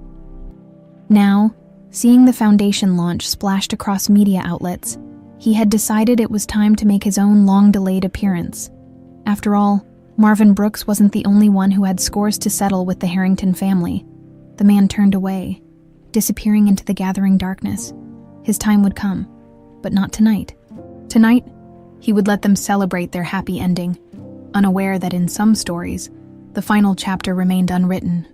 Now, seeing the Foundation launch splashed across media outlets, he had decided it was time to make his own long-delayed appearance. After all, Marvin Brooks wasn't the only one who had scores to settle with the Harrington family. The man turned away, disappearing into the gathering darkness. His time would come, but not tonight. Tonight, he would let them celebrate their happy ending, unaware that in some stories, the final chapter remained unwritten.